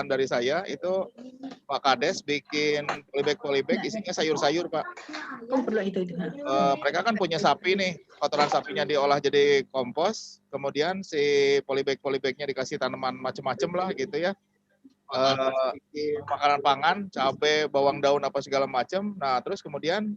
dari saya itu Pak Kades bikin polybag isinya sayur-sayur, Pak. Mereka kan punya sapi nih, kotoran sapinya diolah jadi kompos, kemudian si polybagnya dikasih tanaman macem-macem lah gitu ya. Makanan pangan, cabai, bawang daun apa segala macam. Nah, terus kemudian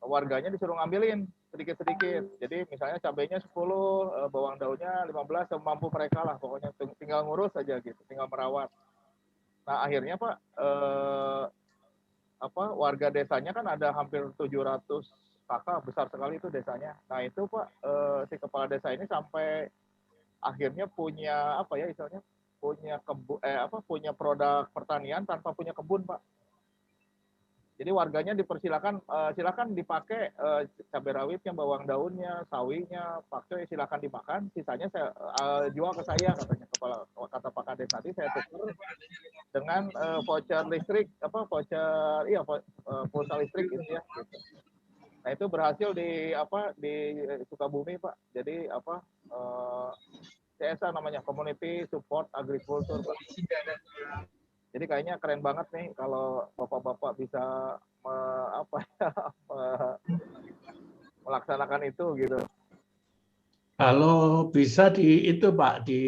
warganya disuruh ngambilin sedikit-sedikit. Jadi misalnya cabainya 10, bawang daunnya 15, semampu mereka lah. Pokoknya tinggal ngurus aja gitu, tinggal merawat. Nah, akhirnya Pak, warga desanya kan ada hampir 700 kakak, besar sekali itu desanya. Nah, itu Pak, si kepala desa ini sampai akhirnya punya punya produk pertanian tanpa punya kebun, Pak. Jadi warganya dipersilakan silakan dipakai cabai rawitnya, bawang daunnya, sawinya, pakcoy silakan dimakan, sisanya saya jual ke saya katanya kata Pak Kades. Nanti saya tukar dengan voucher listrik pulsa listrik gitu ya. Gitu. Nah, itu berhasil di Sukabumi, Pak. Jadi CSA namanya, Community Support Agriculture, Pak. Jadi kayaknya keren banget nih kalau bapak-bapak bisa melaksanakan itu gitu. Kalau bisa di itu Pak, di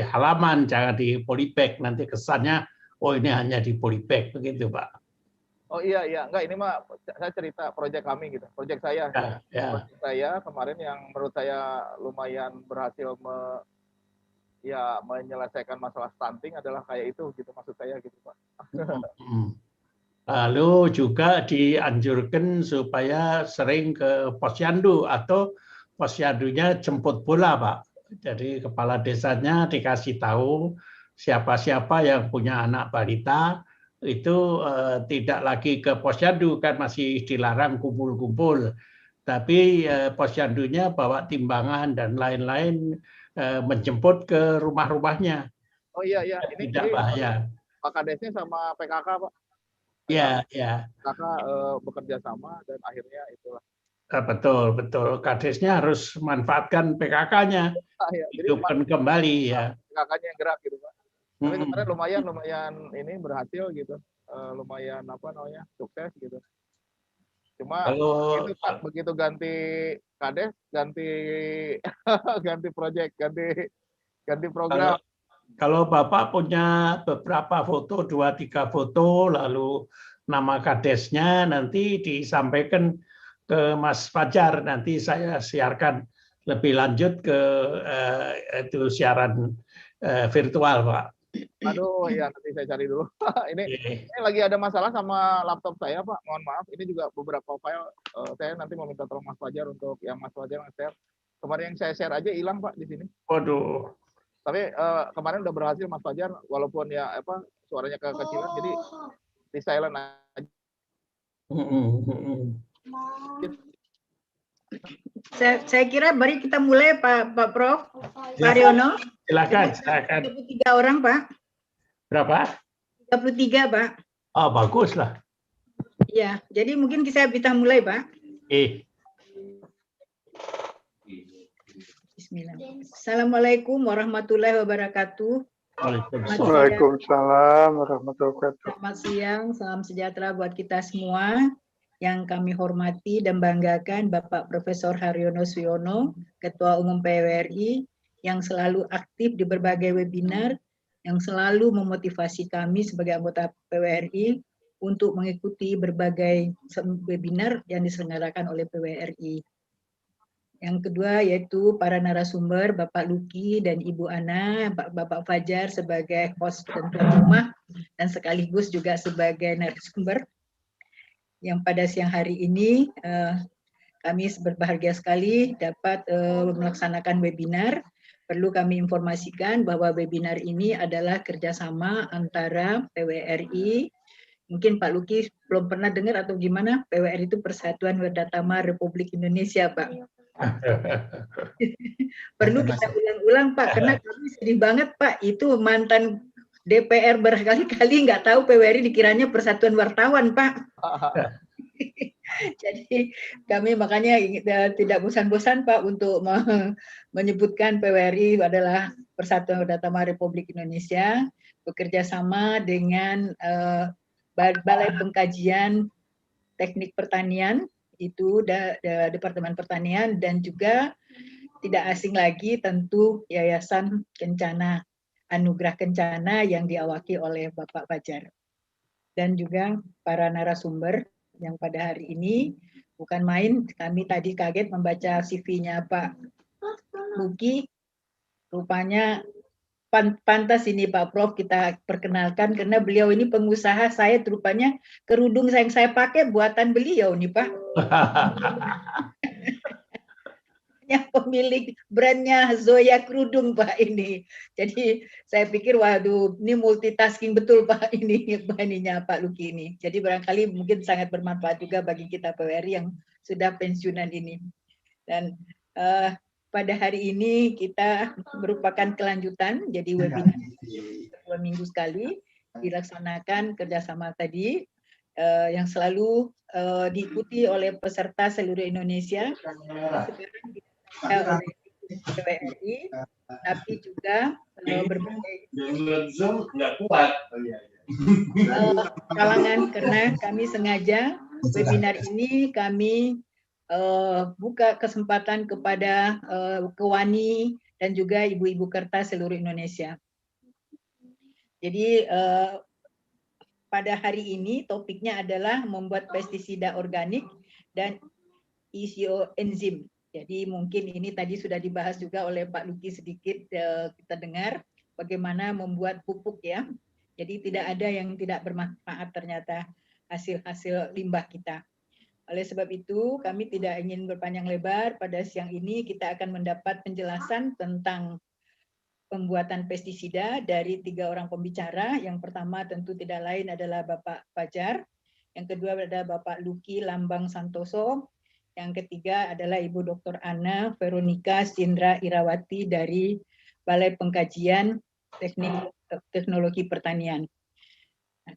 halaman, jangan di polybag, nanti kesannya oh ini hanya di polybag begitu Pak. Oh iya, enggak, ini mah saya cerita proyek kami gitu, proyek saya. Ya. Proyek saya kemarin yang menurut saya lumayan berhasil menyelesaikan masalah stunting adalah kayak itu gitu, maksud saya gitu Pak. Lalu juga dianjurkan supaya sering ke posyandu atau posyandunya jemput bola Pak. Jadi kepala desanya dikasih tahu siapa-siapa yang punya anak balita itu tidak lagi ke posyandu, kan masih dilarang kumpul-kumpul. Tapi posyandunya bawa timbangan dan lain-lain menjemput ke rumah-rumahnya. Oh iya, ini tidak bahaya. Pak Kadesnya sama PKK Pak. Ya. PKK bekerja sama dan akhirnya itulah. Betul. Kadesnya harus manfaatkan PKK-nya, hidupkan kembali ya. PKK-nya yang gerak gitu Pak. Tapi kemarin lumayan ini berhasil gitu, lumayan sukses gitu. Cuma itu Pak, begitu ganti Kades, ganti project, ganti program. Kalau Bapak punya beberapa foto, 2-3 foto, lalu nama Kadesnya nanti disampaikan ke Mas Fajar, nanti saya siarkan lebih lanjut ke itu siaran virtual Pak. Aduh, ya nanti saya cari dulu. Ini lagi ada masalah sama laptop saya Pak, mohon maaf. Ini juga beberapa file saya nanti mau minta tolong Mas Fajar untuk yang Mas Fajar nge-share. Kemarin yang saya share aja hilang Pak di sini. Waduh. Tapi kemarin udah berhasil Mas Fajar, walaupun ya suaranya kekecilan, jadi di silent aja. Saya kira mari kita mulai Pak Prof. Haryono. Silakan. 33 orang Pak. Berapa? 33 Pak. Oh bagus lah. Iya, jadi mungkin kita mulai Pak. Bismillah. Assalamualaikum warahmatullahi wabarakatuh. Waalaikumsalam warahmatullahi wabarakatuh. Selamat siang, salam sejahtera buat kita semua. Yang kami hormati dan banggakan Bapak Profesor Haryono Suyono, Ketua Umum PWRI, yang selalu aktif di berbagai webinar, yang selalu memotivasi kami sebagai anggota PWRI untuk mengikuti berbagai webinar yang diselenggarakan oleh PWRI. Yang kedua yaitu para narasumber, Bapak Luki dan Ibu Ana, Bapak Fajar sebagai host dan tuan rumah, dan sekaligus juga sebagai narasumber. Yang pada siang hari ini kami berbahagia sekali dapat melaksanakan webinar. Perlu kami informasikan bahwa webinar ini adalah kerjasama antara PWRI, mungkin Pak Luki belum pernah dengar atau gimana, PWRI itu Persatuan Werdatama Republik Indonesia Pak. Perlu kita ulang-ulang Pak, karena kami sedih banget Pak, itu mantan DPR berkali-kali nggak tahu PWRI dikiranya Persatuan Wartawan Pak. Jadi kami makanya tidak bosan-bosan Pak untuk menyebutkan PWRI adalah Persatuan Utama Republik Indonesia bekerja sama dengan Balai Pengkajian Teknik Pertanian itu Departemen Pertanian, dan juga tidak asing lagi tentu Yayasan Kencana Anugerah Kencana yang diawaki oleh Bapak Fajar, dan juga para narasumber yang pada hari ini bukan main. Kami tadi kaget membaca CV-nya Pak Luki, rupanya pantas ini Pak Prof kita perkenalkan karena beliau ini pengusaha. Saya rupanya kerudung yang saya pakai buatan beliau nih Pak. Pemilik brandnya Zoya Kerudung Pak ini. Jadi saya pikir waduh ini multitasking betul Pak ininya Pak Luki ini. Jadi barangkali mungkin sangat bermanfaat juga bagi kita PWRI yang sudah pensiunan ini. Dan pada hari ini kita merupakan kelanjutan, jadi webinar 2 minggu sekali dilaksanakan kerjasama tadi yang selalu diikuti oleh peserta seluruh Indonesia. Sekarang oleh PWRI, tapi juga berbagai kalangan, karena kami sengaja webinar ini kami buka kesempatan kepada kewani dan juga ibu-ibu kertas seluruh Indonesia. Jadi pada hari ini topiknya adalah membuat pestisida organik dan isoenzim. Jadi mungkin ini tadi sudah dibahas juga oleh Pak Luki sedikit, kita dengar bagaimana membuat pupuk ya. Jadi tidak ada yang tidak bermanfaat ternyata hasil-hasil limbah kita. Oleh sebab itu kami tidak ingin berpanjang lebar, pada siang ini kita akan mendapat penjelasan tentang pembuatan pestisida dari 3 orang pembicara. Yang pertama tentu tidak lain adalah Bapak Fajar, yang kedua adalah Bapak Luki Lambang Santoso, yang ketiga adalah Ibu Dr. Ana Veronica Sindra Irawati dari Balai Pengkajian Teknologi Pertanian.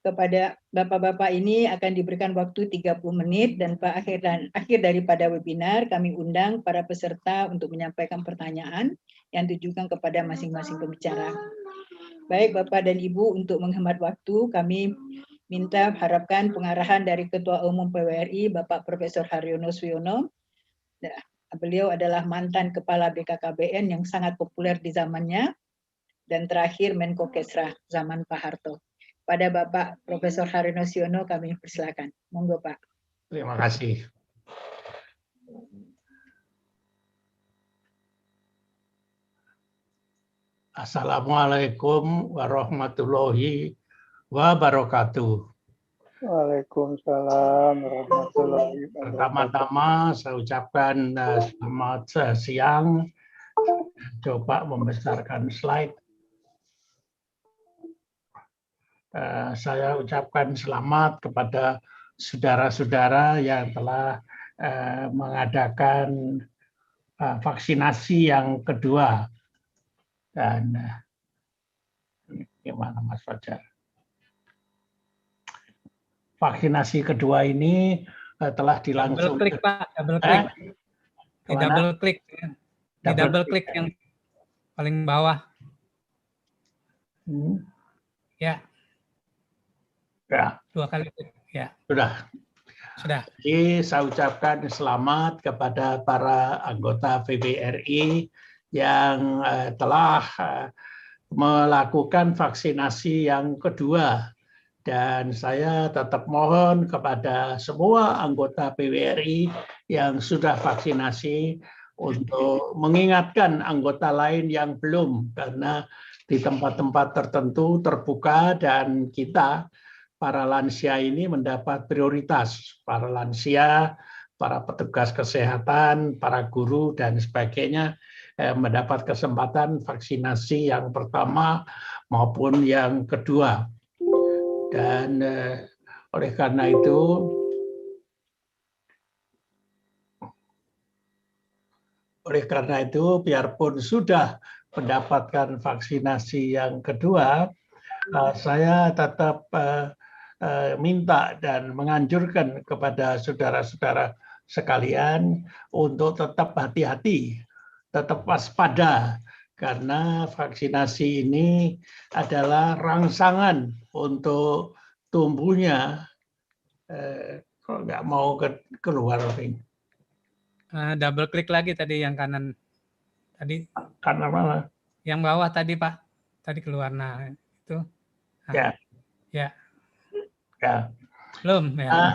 Kepada Bapak-Bapak ini akan diberikan waktu 30 menit, dan akhir daripada webinar kami undang para peserta untuk menyampaikan pertanyaan yang ditujukan kepada masing-masing pembicara. Baik Bapak dan Ibu, untuk menghemat waktu kami harapkan pengarahan dari Ketua Umum PWRI Bapak Profesor Haryono Suyono. Beliau adalah mantan Kepala BKKBN yang sangat populer di zamannya, dan terakhir Menko Kesra zaman Pak Harto. Pada Bapak Profesor Haryono Suyono kami persilakan. Monggo Pak. Terima kasih. Assalamualaikum warahmatullahi wabarakatuh. Waalaikumsalam warahmatullahi wabarakatuh. Pertama-tama saya ucapkan selamat siang. Coba membesarkan slide. Saya ucapkan selamat kepada saudara-saudara yang telah mengadakan vaksinasi yang kedua. Dan gimana Mas Fajar? Vaksinasi kedua ini telah dilangsungkan. Double klik Pak, double klik. Double klik. Double klik yang paling bawah. Ya. Ya. 2 kali. Ya. Sudah. Jadi saya ucapkan selamat kepada para anggota PWRI yang telah melakukan vaksinasi yang kedua. Dan saya tetap mohon kepada semua anggota PWRI yang sudah vaksinasi untuk mengingatkan anggota lain yang belum, karena di tempat-tempat tertentu terbuka dan kita para lansia ini mendapat prioritas. Para lansia, para petugas kesehatan, para guru dan sebagainya mendapat kesempatan vaksinasi yang pertama maupun yang kedua. Dan oleh karena itu biarpun sudah mendapatkan vaksinasi yang kedua, saya tetap minta dan menganjurkan kepada saudara-saudara sekalian untuk tetap hati-hati, tetap waspada, karena vaksinasi ini adalah rangsangan untuk tumbuhnya. Kalau nggak mau keluar, double klik lagi tadi yang kanan. Tadi karena mana? yang bawah tadi Pak, tadi keluar. Nah itu. Nah, Ya. Ya. Ya. Belum ya. Nah,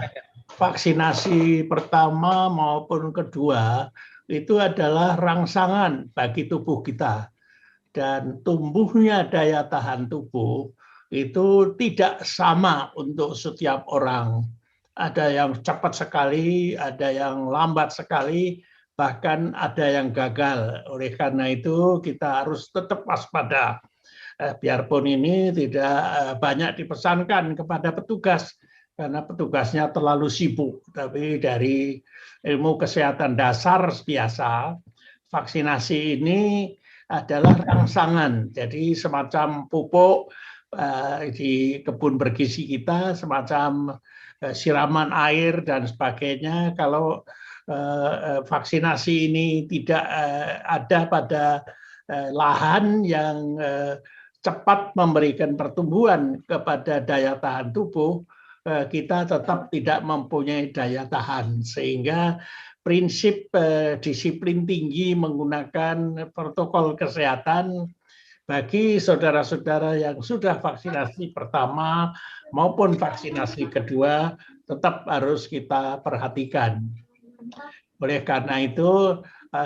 vaksinasi pertama maupun kedua itu adalah rangsangan bagi tubuh kita, dan tumbuhnya daya tahan tubuh itu tidak sama untuk setiap orang. Ada yang cepat sekali, ada yang lambat sekali, bahkan ada yang gagal. Oleh karena itu kita harus tetap waspada. Biarpun ini tidak banyak dipesankan kepada petugas, karena petugasnya terlalu sibuk. Tapi dari ilmu kesehatan dasar biasa, vaksinasi ini adalah rangsangan. Jadi semacam pupuk di kebun bergizi kita, semacam siraman air dan sebagainya. Kalau vaksinasi ini tidak ada pada lahan yang cepat memberikan pertumbuhan kepada daya tahan tubuh, kita tetap tidak mempunyai daya tahan. Sehingga prinsip disiplin tinggi menggunakan protokol kesehatan bagi saudara-saudara yang sudah vaksinasi pertama maupun vaksinasi kedua tetap harus kita perhatikan. Oleh karena itu,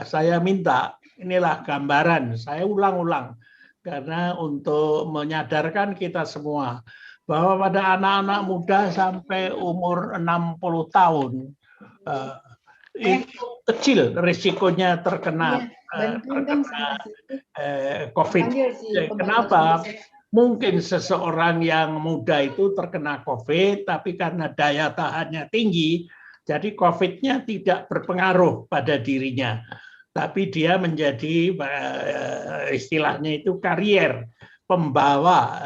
saya minta, inilah gambaran, saya ulang-ulang, karena untuk menyadarkan kita semua bahwa pada anak-anak muda sampai umur 60 tahun, itu kecil risikonya terkena COVID. Kenapa? Mungkin seseorang yang muda itu terkena COVID, tapi karena daya tahannya tinggi, jadi COVID-nya tidak berpengaruh pada dirinya. Tapi dia menjadi istilahnya itu karier, pembawa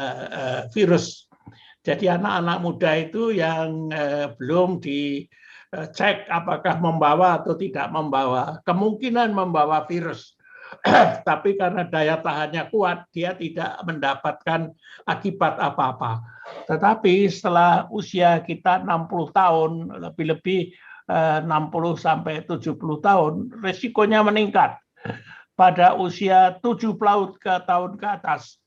virus. Jadi anak-anak muda itu yang belum dicek apakah membawa atau tidak membawa, kemungkinan membawa virus. Tapi karena daya tahannya kuat, dia tidak mendapatkan akibat apa-apa. Tetapi setelah usia kita 60 tahun, lebih-lebih 60 sampai 70 tahun, risikonya meningkat. Pada usia 70 tahun ke atas,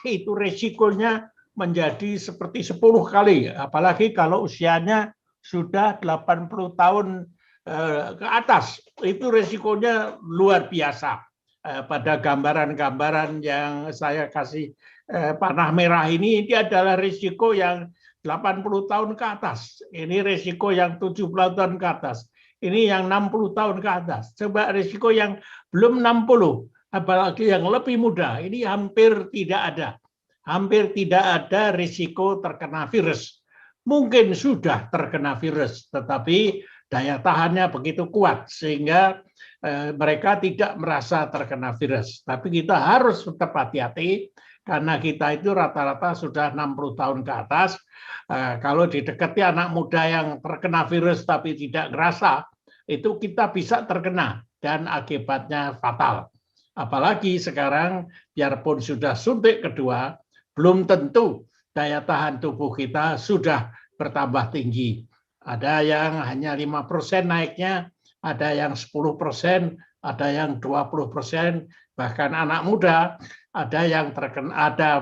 itu risikonya menjadi seperti 10 kali, apalagi kalau usianya sudah 80 tahun ke atas, itu risikonya luar biasa. Pada gambaran-gambaran yang saya kasih panah merah ini adalah risiko yang 80 tahun ke atas. Ini risiko yang 70 tahun ke atas. Ini yang 60 tahun ke atas. Coba risiko yang belum 60, apalagi yang lebih muda, ini hampir tidak ada. Hampir tidak ada risiko terkena virus. Mungkin sudah terkena virus, tetapi daya tahannya begitu kuat sehingga mereka tidak merasa terkena virus. Tapi kita harus tetap hati-hati karena kita itu rata-rata sudah 60 tahun ke atas. Kalau didekati anak muda yang terkena virus tapi tidak merasa, itu kita bisa terkena dan akibatnya fatal. Apalagi sekarang biarpun sudah suntik kedua, belum tentu daya tahan tubuh kita sudah bertambah tinggi. Ada yang hanya 5% naiknya, ada yang 10%, ada yang 20%, bahkan anak muda ada yang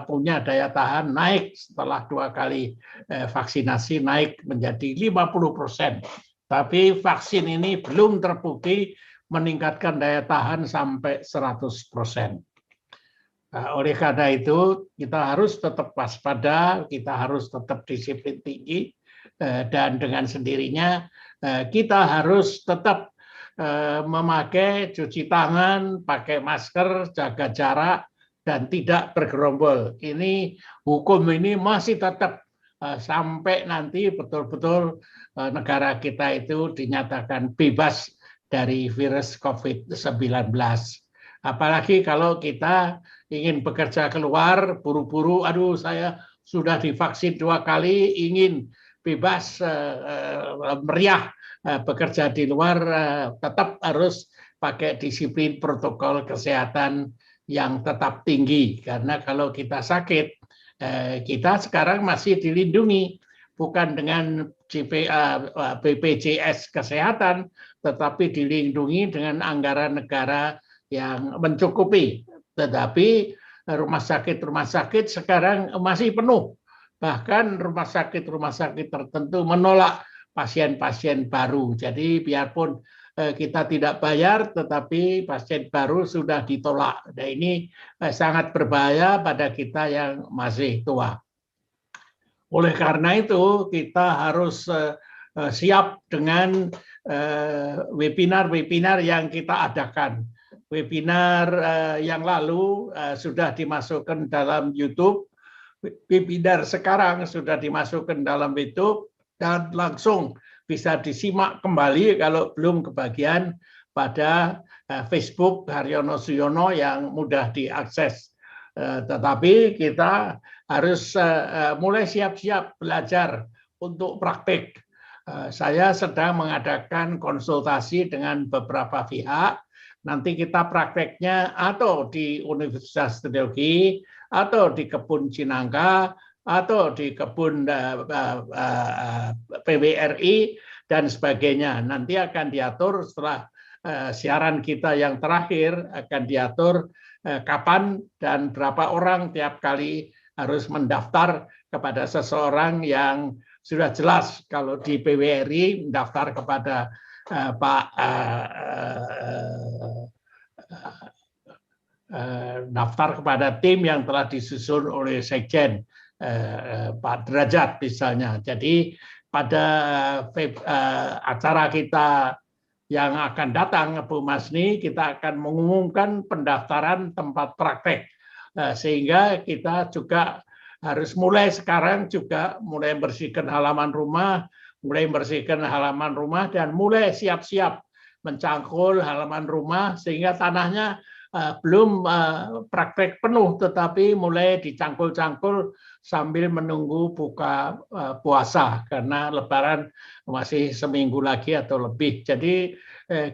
punya daya tahan naik setelah 2 kali vaksinasi naik menjadi 50%. Tapi vaksin ini belum terbukti meningkatkan daya tahan sampai 100%. Oleh karena itu kita harus tetap waspada, kita harus tetap disiplin tinggi, dan dengan sendirinya kita harus tetap memakai cuci tangan, pakai masker, jaga jarak, dan tidak bergerombol. Ini hukum ini masih tetap sampai nanti betul-betul negara kita itu dinyatakan bebas dari virus COVID-19. Apalagi kalau kita ingin bekerja keluar, buru-buru, aduh saya sudah divaksin 2 kali, ingin bebas meriah bekerja di luar, tetap harus pakai disiplin protokol kesehatan yang tetap tinggi. Karena kalau kita sakit, kita sekarang masih dilindungi, bukan dengan BPJS Kesehatan, tetapi dilindungi dengan anggaran negara yang mencukupi. Tetapi rumah sakit sekarang masih penuh. Bahkan rumah sakit tertentu menolak pasien-pasien baru. Jadi biarpun kita tidak bayar, tetapi pasien baru sudah ditolak. Nah, ini sangat berbahaya pada kita yang masih tua. Oleh karena itu, kita harus siap dengan webinar-webinar yang kita adakan. Webinar yang lalu sudah dimasukkan dalam YouTube, webinar sekarang sudah dimasukkan dalam YouTube, dan langsung bisa disimak kembali kalau belum kebagian pada Facebook Haryono Suyono yang mudah diakses. Tetapi kita harus mulai siap-siap belajar untuk praktik. Saya sedang mengadakan konsultasi dengan beberapa pihak. Nanti kita prakteknya atau di Universitas Teknologi, atau di Kebun Cinangka, atau di Kebun PWRI, dan sebagainya. Nanti akan diatur setelah siaran kita yang terakhir, akan diatur kapan dan berapa orang tiap kali harus mendaftar kepada seseorang yang sudah jelas. Kalau di PWRI mendaftar kepada daftar kepada tim yang telah disusun oleh Sekjen Pak Derajat misalnya. Jadi pada acara kita yang akan datang, Bu Masni, kita akan mengumumkan pendaftaran tempat praktek, sehingga kita juga harus mulai sekarang juga mulai bersihkan halaman rumah, dan mulai siap-siap mencangkul halaman rumah, sehingga tanahnya belum praktek penuh, tetapi mulai dicangkul-cangkul sambil menunggu buka puasa, karena Lebaran masih seminggu lagi atau lebih. Jadi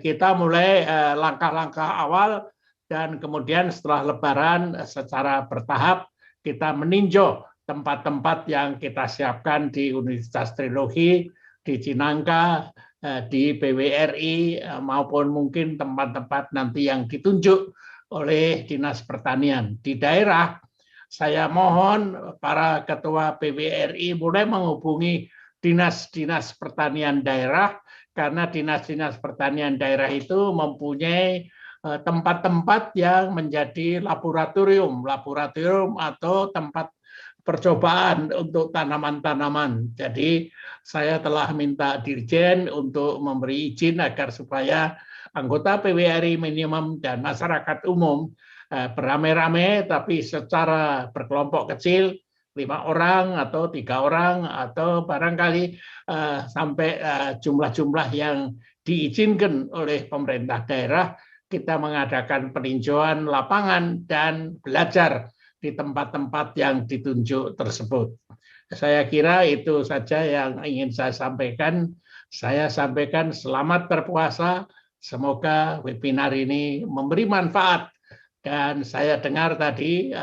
kita mulai langkah-langkah awal, dan kemudian setelah Lebaran secara bertahap kita meninjau tempat-tempat yang kita siapkan di Universitas Teknologi, di Cinangka, di PWRI, maupun mungkin tempat-tempat nanti yang ditunjuk oleh Dinas Pertanian. Di daerah, saya mohon para ketua PWRI mulai menghubungi dinas-dinas pertanian daerah, karena dinas-dinas pertanian daerah itu mempunyai tempat-tempat yang menjadi laboratorium atau tempat percobaan untuk tanaman-tanaman. Jadi saya telah minta Dirjen untuk memberi izin agar supaya anggota PWRI minimum dan masyarakat umum beramai-ramai, tapi secara berkelompok kecil, 5 orang atau 3 orang, atau barangkali sampai jumlah-jumlah yang diizinkan oleh pemerintah daerah, kita mengadakan peninjauan lapangan dan belajar di tempat-tempat yang ditunjuk tersebut. Saya kira itu saja yang ingin saya sampaikan. Saya sampaikan selamat berpuasa. Semoga webinar ini memberi manfaat. Dan saya dengar tadi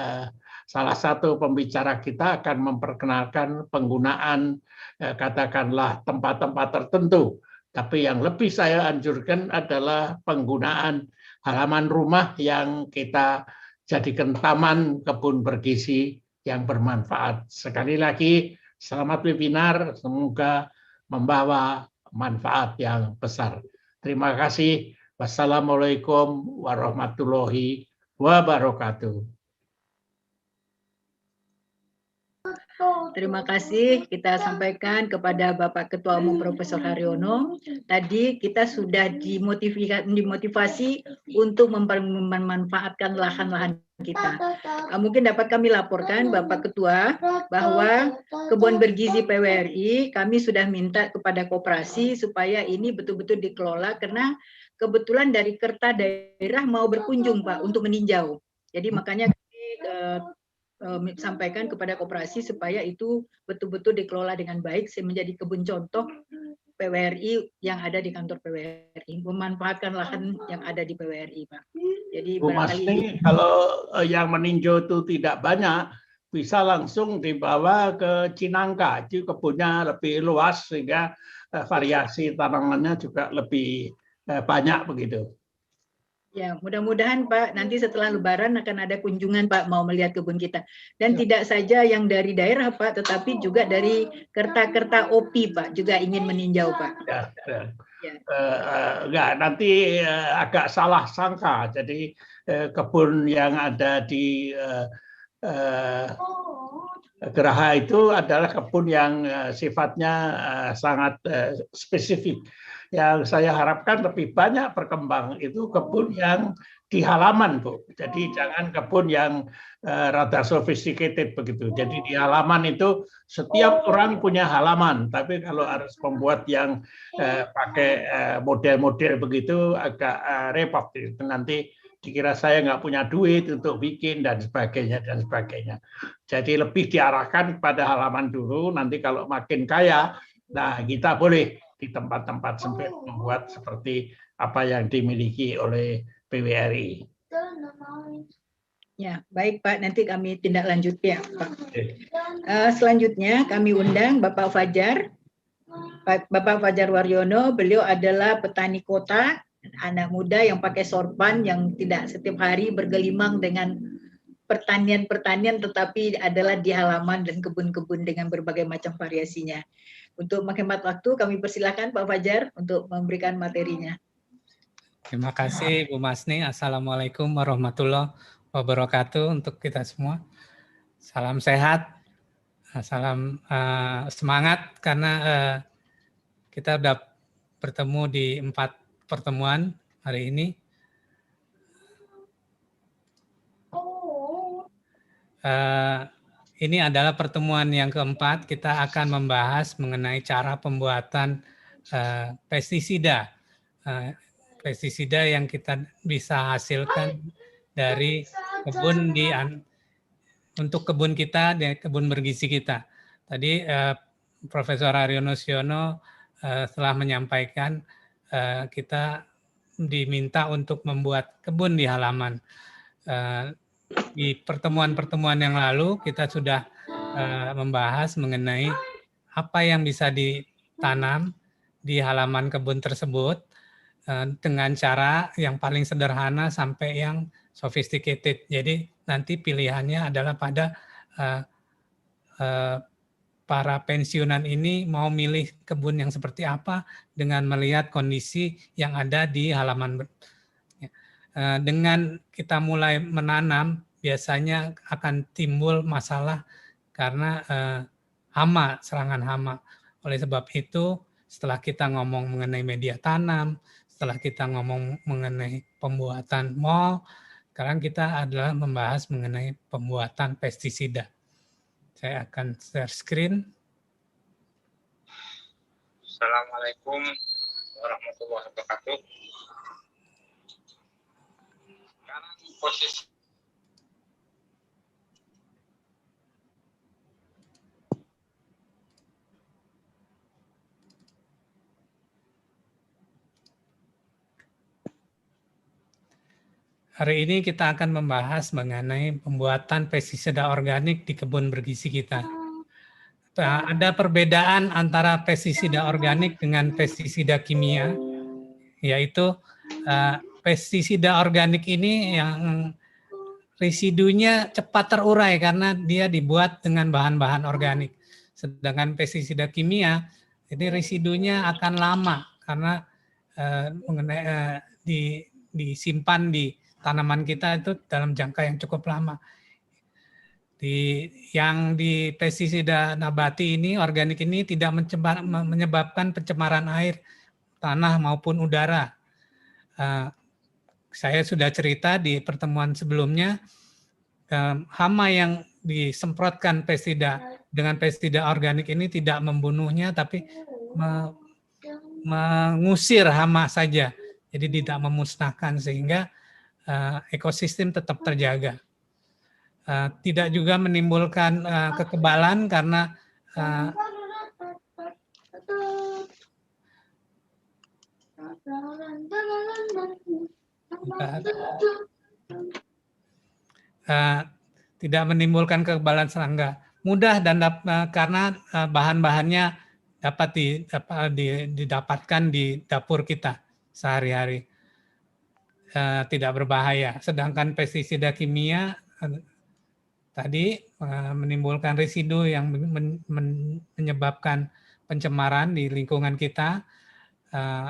salah satu pembicara kita akan memperkenalkan penggunaan katakanlah tempat-tempat tertentu. Tapi yang lebih saya anjurkan adalah penggunaan halaman rumah yang kita jadikan taman kebun bergizi yang bermanfaat. Sekali lagi, selamat webinar, semoga membawa manfaat yang besar. Terima kasih. Wassalamualaikum warahmatullahi wabarakatuh. Terima kasih kita sampaikan kepada Bapak Ketua Umum Profesor Haryono. Tadi kita sudah dimotivasi untuk memanfaatkan lahan-lahan kita. Mungkin dapat kami laporkan Bapak Ketua bahwa kebun bergizi PWRI kami sudah minta kepada koperasi supaya ini betul-betul dikelola, karena kebetulan dari Kerta daerah mau berkunjung Pak untuk meninjau. Jadi makanya kami sampaikan kepada koperasi supaya itu betul-betul dikelola dengan baik sehingga menjadi kebun contoh PWRI yang ada di kantor PWRI, memanfaatkan lahan yang ada di PWRI, Pak. Jadi Bu barangkali Masni, kalau yang meninjau itu tidak banyak, bisa langsung dibawa ke Cinangka, itu kebunnya lebih luas sehingga variasi tanamannya juga lebih banyak begitu. ya, mudah-mudahan Pak, nanti setelah Lebaran akan ada kunjungan Pak mau melihat kebun kita. Dan tidak saja yang dari daerah Pak, tetapi juga dari kerta-kerta OPI Pak, juga ingin meninjau Pak. Ya, ya. Ya. Enggak, nanti agak salah sangka. Jadi kebun yang ada di Geraha itu adalah kebun yang sifatnya sangat spesifik. Yang saya harapkan lebih banyak berkembang itu kebun yang di halaman, Bu. Jadi jangan kebun yang rada sophisticated begitu. Jadi di halaman itu setiap orang punya halaman, tapi kalau harus membuat yang pakai model-model begitu agak repot. Nanti dikira saya nggak punya duit untuk bikin dan sebagainya dan sebagainya. Jadi lebih diarahkan kepada halaman dulu. Nanti kalau makin kaya, nah kita boleh di tempat-tempat sempit membuat seperti apa yang dimiliki oleh PWRI. Ya, baik Pak, nanti kami tindak lanjuti ya Pak. Selanjutnya kami undang Bapak Fajar. Bapak Fajar Waryono, beliau adalah petani kota, anak muda yang pakai sorban, yang tidak setiap hari bergelimang dengan pertanian-pertanian, tetapi adalah di halaman dan kebun-kebun dengan berbagai macam variasinya. Untuk menghemat waktu, kami persilakan Pak Fajar untuk memberikan materinya. Terima kasih Bu Masni. Assalamualaikum warahmatullahi wabarakatuh untuk kita semua. Salam sehat, salam semangat karena kita sudah bertemu di 4 pertemuan hari ini. Ini adalah pertemuan yang keempat. Kita akan membahas mengenai cara pembuatan pestisida. Pestisida yang kita bisa hasilkan dari kebun untuk kebun kita, dan kebun bergizi kita. Tadi Profesor Haryono Siono telah menyampaikan kita diminta untuk membuat kebun di halaman. Di pertemuan-pertemuan yang lalu kita sudah membahas mengenai apa yang bisa ditanam di halaman kebun tersebut dengan cara yang paling sederhana sampai yang sophisticated. Jadi nanti pilihannya adalah pada para pensiunan ini mau milih kebun yang seperti apa dengan melihat kondisi yang ada di halaman. Dengan kita mulai menanam, biasanya akan timbul masalah karena hama, serangan hama. Oleh sebab itu, setelah kita ngomong mengenai media tanam, setelah kita ngomong mengenai pembuatan mol, sekarang kita adalah membahas mengenai pembuatan pestisida. Saya akan share screen. Assalamualaikum warahmatullahi wabarakatuh. Sekarang posisi hari ini kita akan membahas mengenai pembuatan pestisida organik di kebun bergizi kita. Ada perbedaan antara pestisida organik dengan pestisida kimia, yaitu pestisida organik ini yang residunya cepat terurai karena dia dibuat dengan bahan-bahan organik. Sedangkan pestisida kimia ini residunya akan lama karena disimpan di tanaman kita itu dalam jangka yang cukup lama. Yang di pestisida nabati ini, organik ini tidak menyebabkan pencemaran air, tanah maupun udara. Saya sudah cerita di pertemuan sebelumnya, hama yang disemprotkan pestisida dengan pestisida organik ini tidak membunuhnya, tapi mengusir hama saja. Jadi tidak memusnahkan sehingga ekosistem tetap terjaga. tidak juga menimbulkan kekebalan karena tidak menimbulkan kekebalan serangga. Mudah dan karena bahan-bahannya dapat didapatkan di dapur kita sehari-hari. Tidak berbahaya. Sedangkan pestisida kimia tadi menimbulkan residu yang menyebabkan pencemaran di lingkungan kita.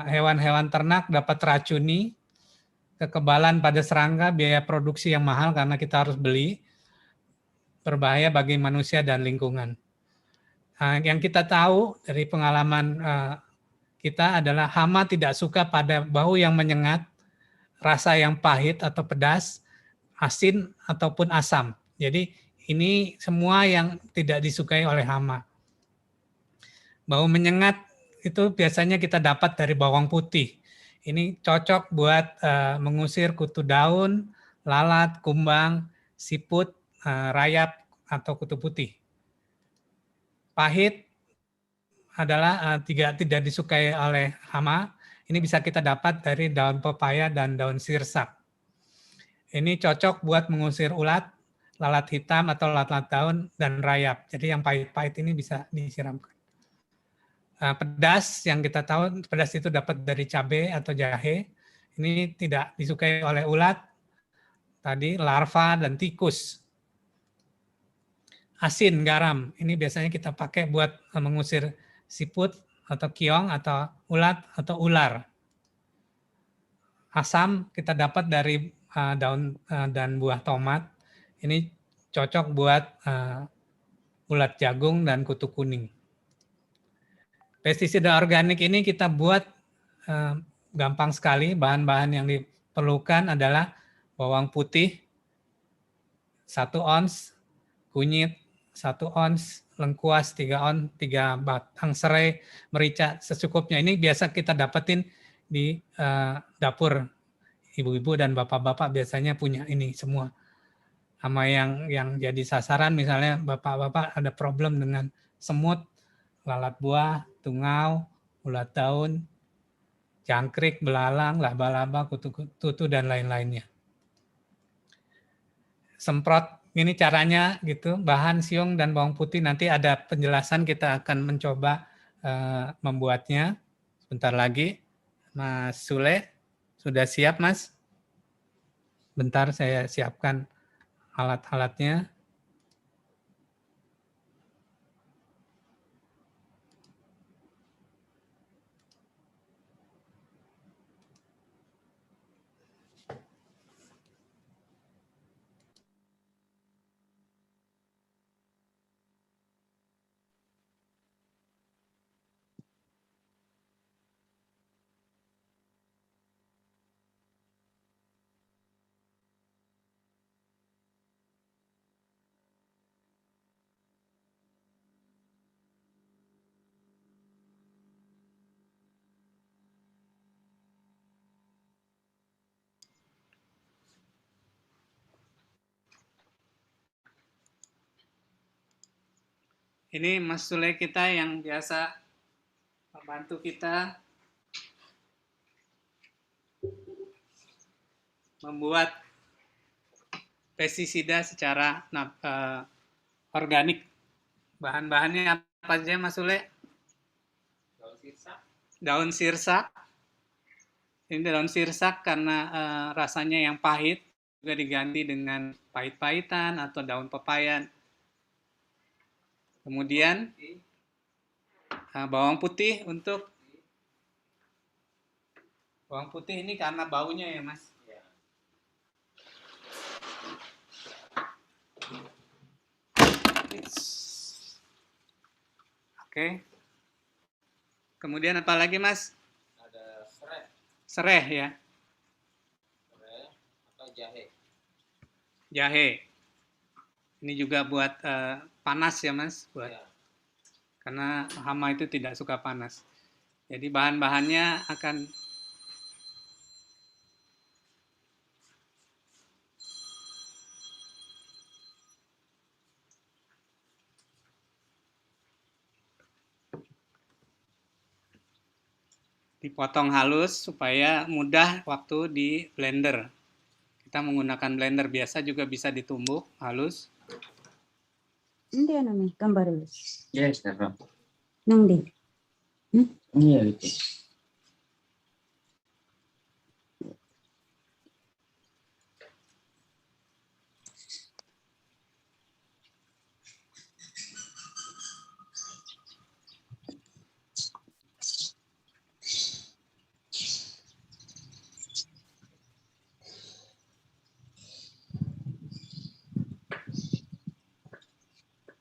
Hewan-hewan ternak dapat racuni, kekebalan pada serangga, biaya produksi yang mahal karena kita harus beli, berbahaya bagi manusia dan lingkungan. Yang kita tahu dari pengalaman kita adalah hama tidak suka pada bau yang menyengat, rasa yang pahit atau pedas, asin ataupun asam. Jadi ini semua yang tidak disukai oleh hama. Bau menyengat itu biasanya kita dapat dari bawang putih. Ini cocok buat mengusir kutu daun, lalat, kumbang, siput, rayap, atau kutu putih. Pahit adalah tidak disukai oleh hama. Ini bisa kita dapat dari daun pepaya dan daun sirsak. Ini cocok buat mengusir ulat, lalat hitam atau lalat daun, dan rayap. Jadi yang pahit-pahit ini bisa disiramkan. Pedas yang kita tahu, pedas itu dapat dari cabai atau jahe. Ini tidak disukai oleh ulat, tadi larva dan tikus. Asin, garam, ini biasanya kita pakai buat mengusir siput atau keong atau ulat atau ular. Asam kita dapat dari daun dan buah tomat. Ini cocok buat ulat jagung dan kutu kuning. Pestisida organik ini kita buat gampang sekali. Bahan-bahan yang diperlukan adalah bawang putih 1 ons, kunyit 1 ons, lengkuas 3 ons, 3 batang serai, merica secukupnya. Ini biasa kita dapetin di dapur. Ibu-ibu dan bapak-bapak biasanya punya ini semua. Sama yang jadi sasaran, misalnya bapak-bapak ada problem dengan semut, lalat buah, tungau, ulat daun, jangkrik, belalang, laba-laba, kutu-kutu, dan lain-lainnya. Semprot, ini caranya gitu, bahan siung dan bawang putih, nanti ada penjelasan, kita akan mencoba membuatnya. Sebentar lagi, Mas Sule, sudah siap Mas? Bentar saya siapkan alat-alatnya. Ini Mas Sule kita yang biasa membantu kita membuat pestisida secara organik. Bahan-bahannya apa aja Mas Sule? Daun sirsak. Ini daun sirsak karena rasanya yang pahit, juga diganti dengan pahit-pahitan atau daun pepaya. Kemudian bawang putih untuk bawang putih ini karena baunya ya Mas. Oke. Kemudian apa lagi Mas? Ada serai. Sereh ya. Serai atau jahe. Jahe. Ini juga buat panas ya Mas, buat ya. Karena hama itu tidak suka panas. Jadi bahan-bahannya akan dipotong halus supaya mudah waktu di blender. Kita menggunakan blender biasa juga bisa ditumbuk halus. Hindi ano may gambar. Yes, sir. Nang di. Iya, gitu.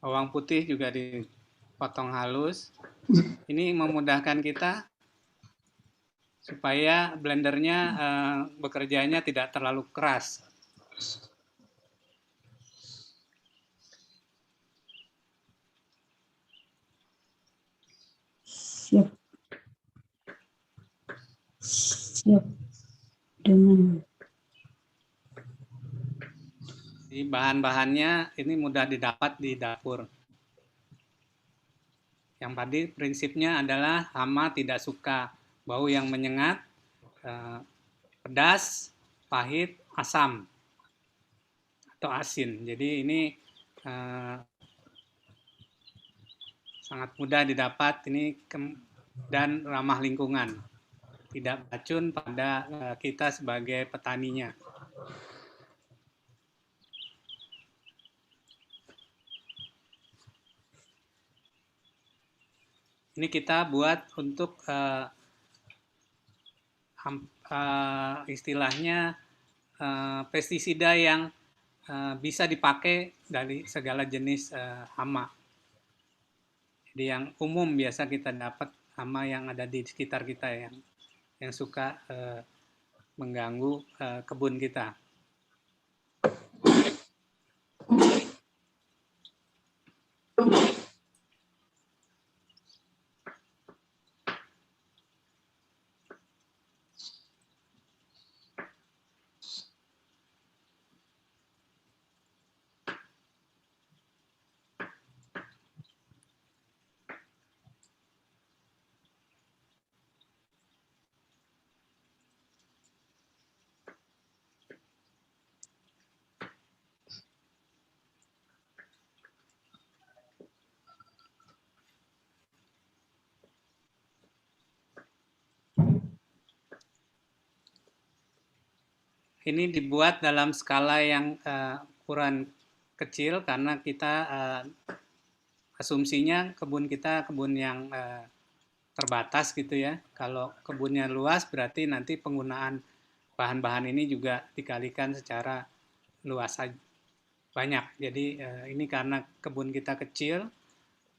Bawang putih juga dipotong halus. Ini memudahkan kita supaya blendernya bekerjanya tidak terlalu keras. Siap. Siap. Dengan Jadi bahan-bahannya ini mudah didapat di dapur. Yang tadi prinsipnya adalah hama tidak suka bau yang menyengat, pedas, pahit, asam, atau asin. Jadi ini sangat mudah didapat ini dan ramah lingkungan. Tidak beracun pada kita sebagai petaninya. Ini kita buat untuk istilahnya pestisida yang bisa dipakai dari segala jenis hama. Jadi yang umum biasa kita dapat hama yang ada di sekitar kita yang suka mengganggu kebun kita. Ini dibuat dalam skala yang ukuran kecil karena kita asumsinya kebun kita kebun yang terbatas gitu ya. Kalau kebunnya luas berarti nanti penggunaan bahan-bahan ini juga dikalikan secara luas banyak. Jadi ini karena kebun kita kecil,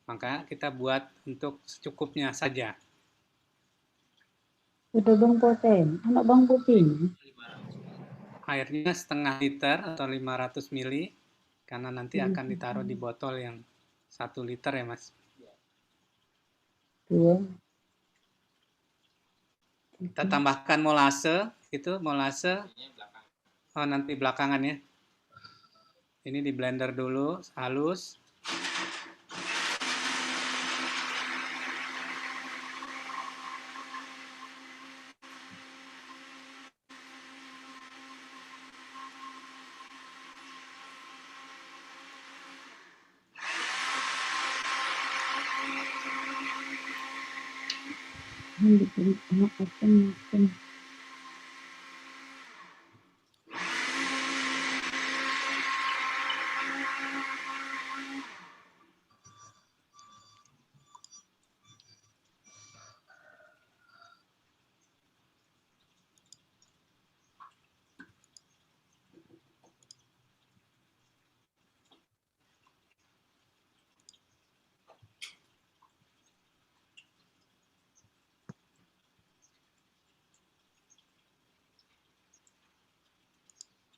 maka kita buat untuk secukupnya saja. udah bang poten, anak bang putih. Airnya setengah liter atau 500 ml karena nanti akan ditaruh di botol yang 1 liter ya Mas. Dua. Kita tambahkan molase, itu molase nanti belakangan ya. Ini di blender dulu halus.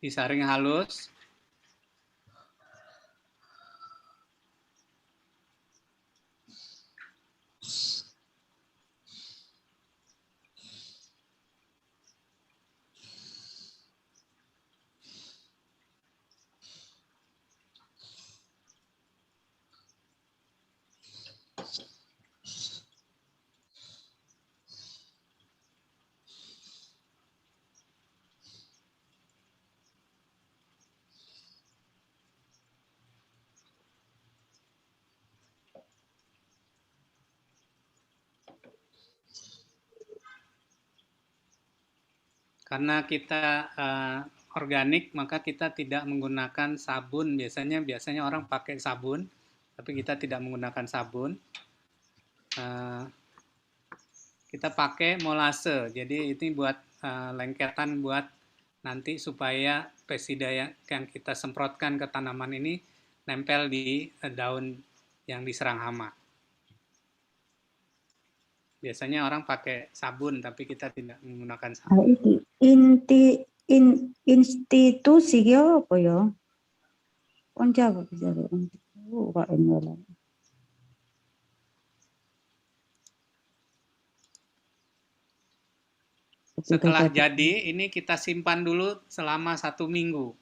Disaring halus. karena kita organik, maka kita tidak menggunakan sabun. Biasanya orang pakai sabun, tapi kita tidak menggunakan sabun. Kita pakai molase. Jadi ini buat lengketan buat nanti supaya pestisida yang kita semprotkan ke tanaman ini nempel di daun yang diserang hama. Biasanya orang pakai sabun, tapi kita tidak menggunakan sabun. Institusi apa ya? Kon jawab bicara. Kak Enola. Setelah jadi, ini kita simpan dulu selama 1 minggu.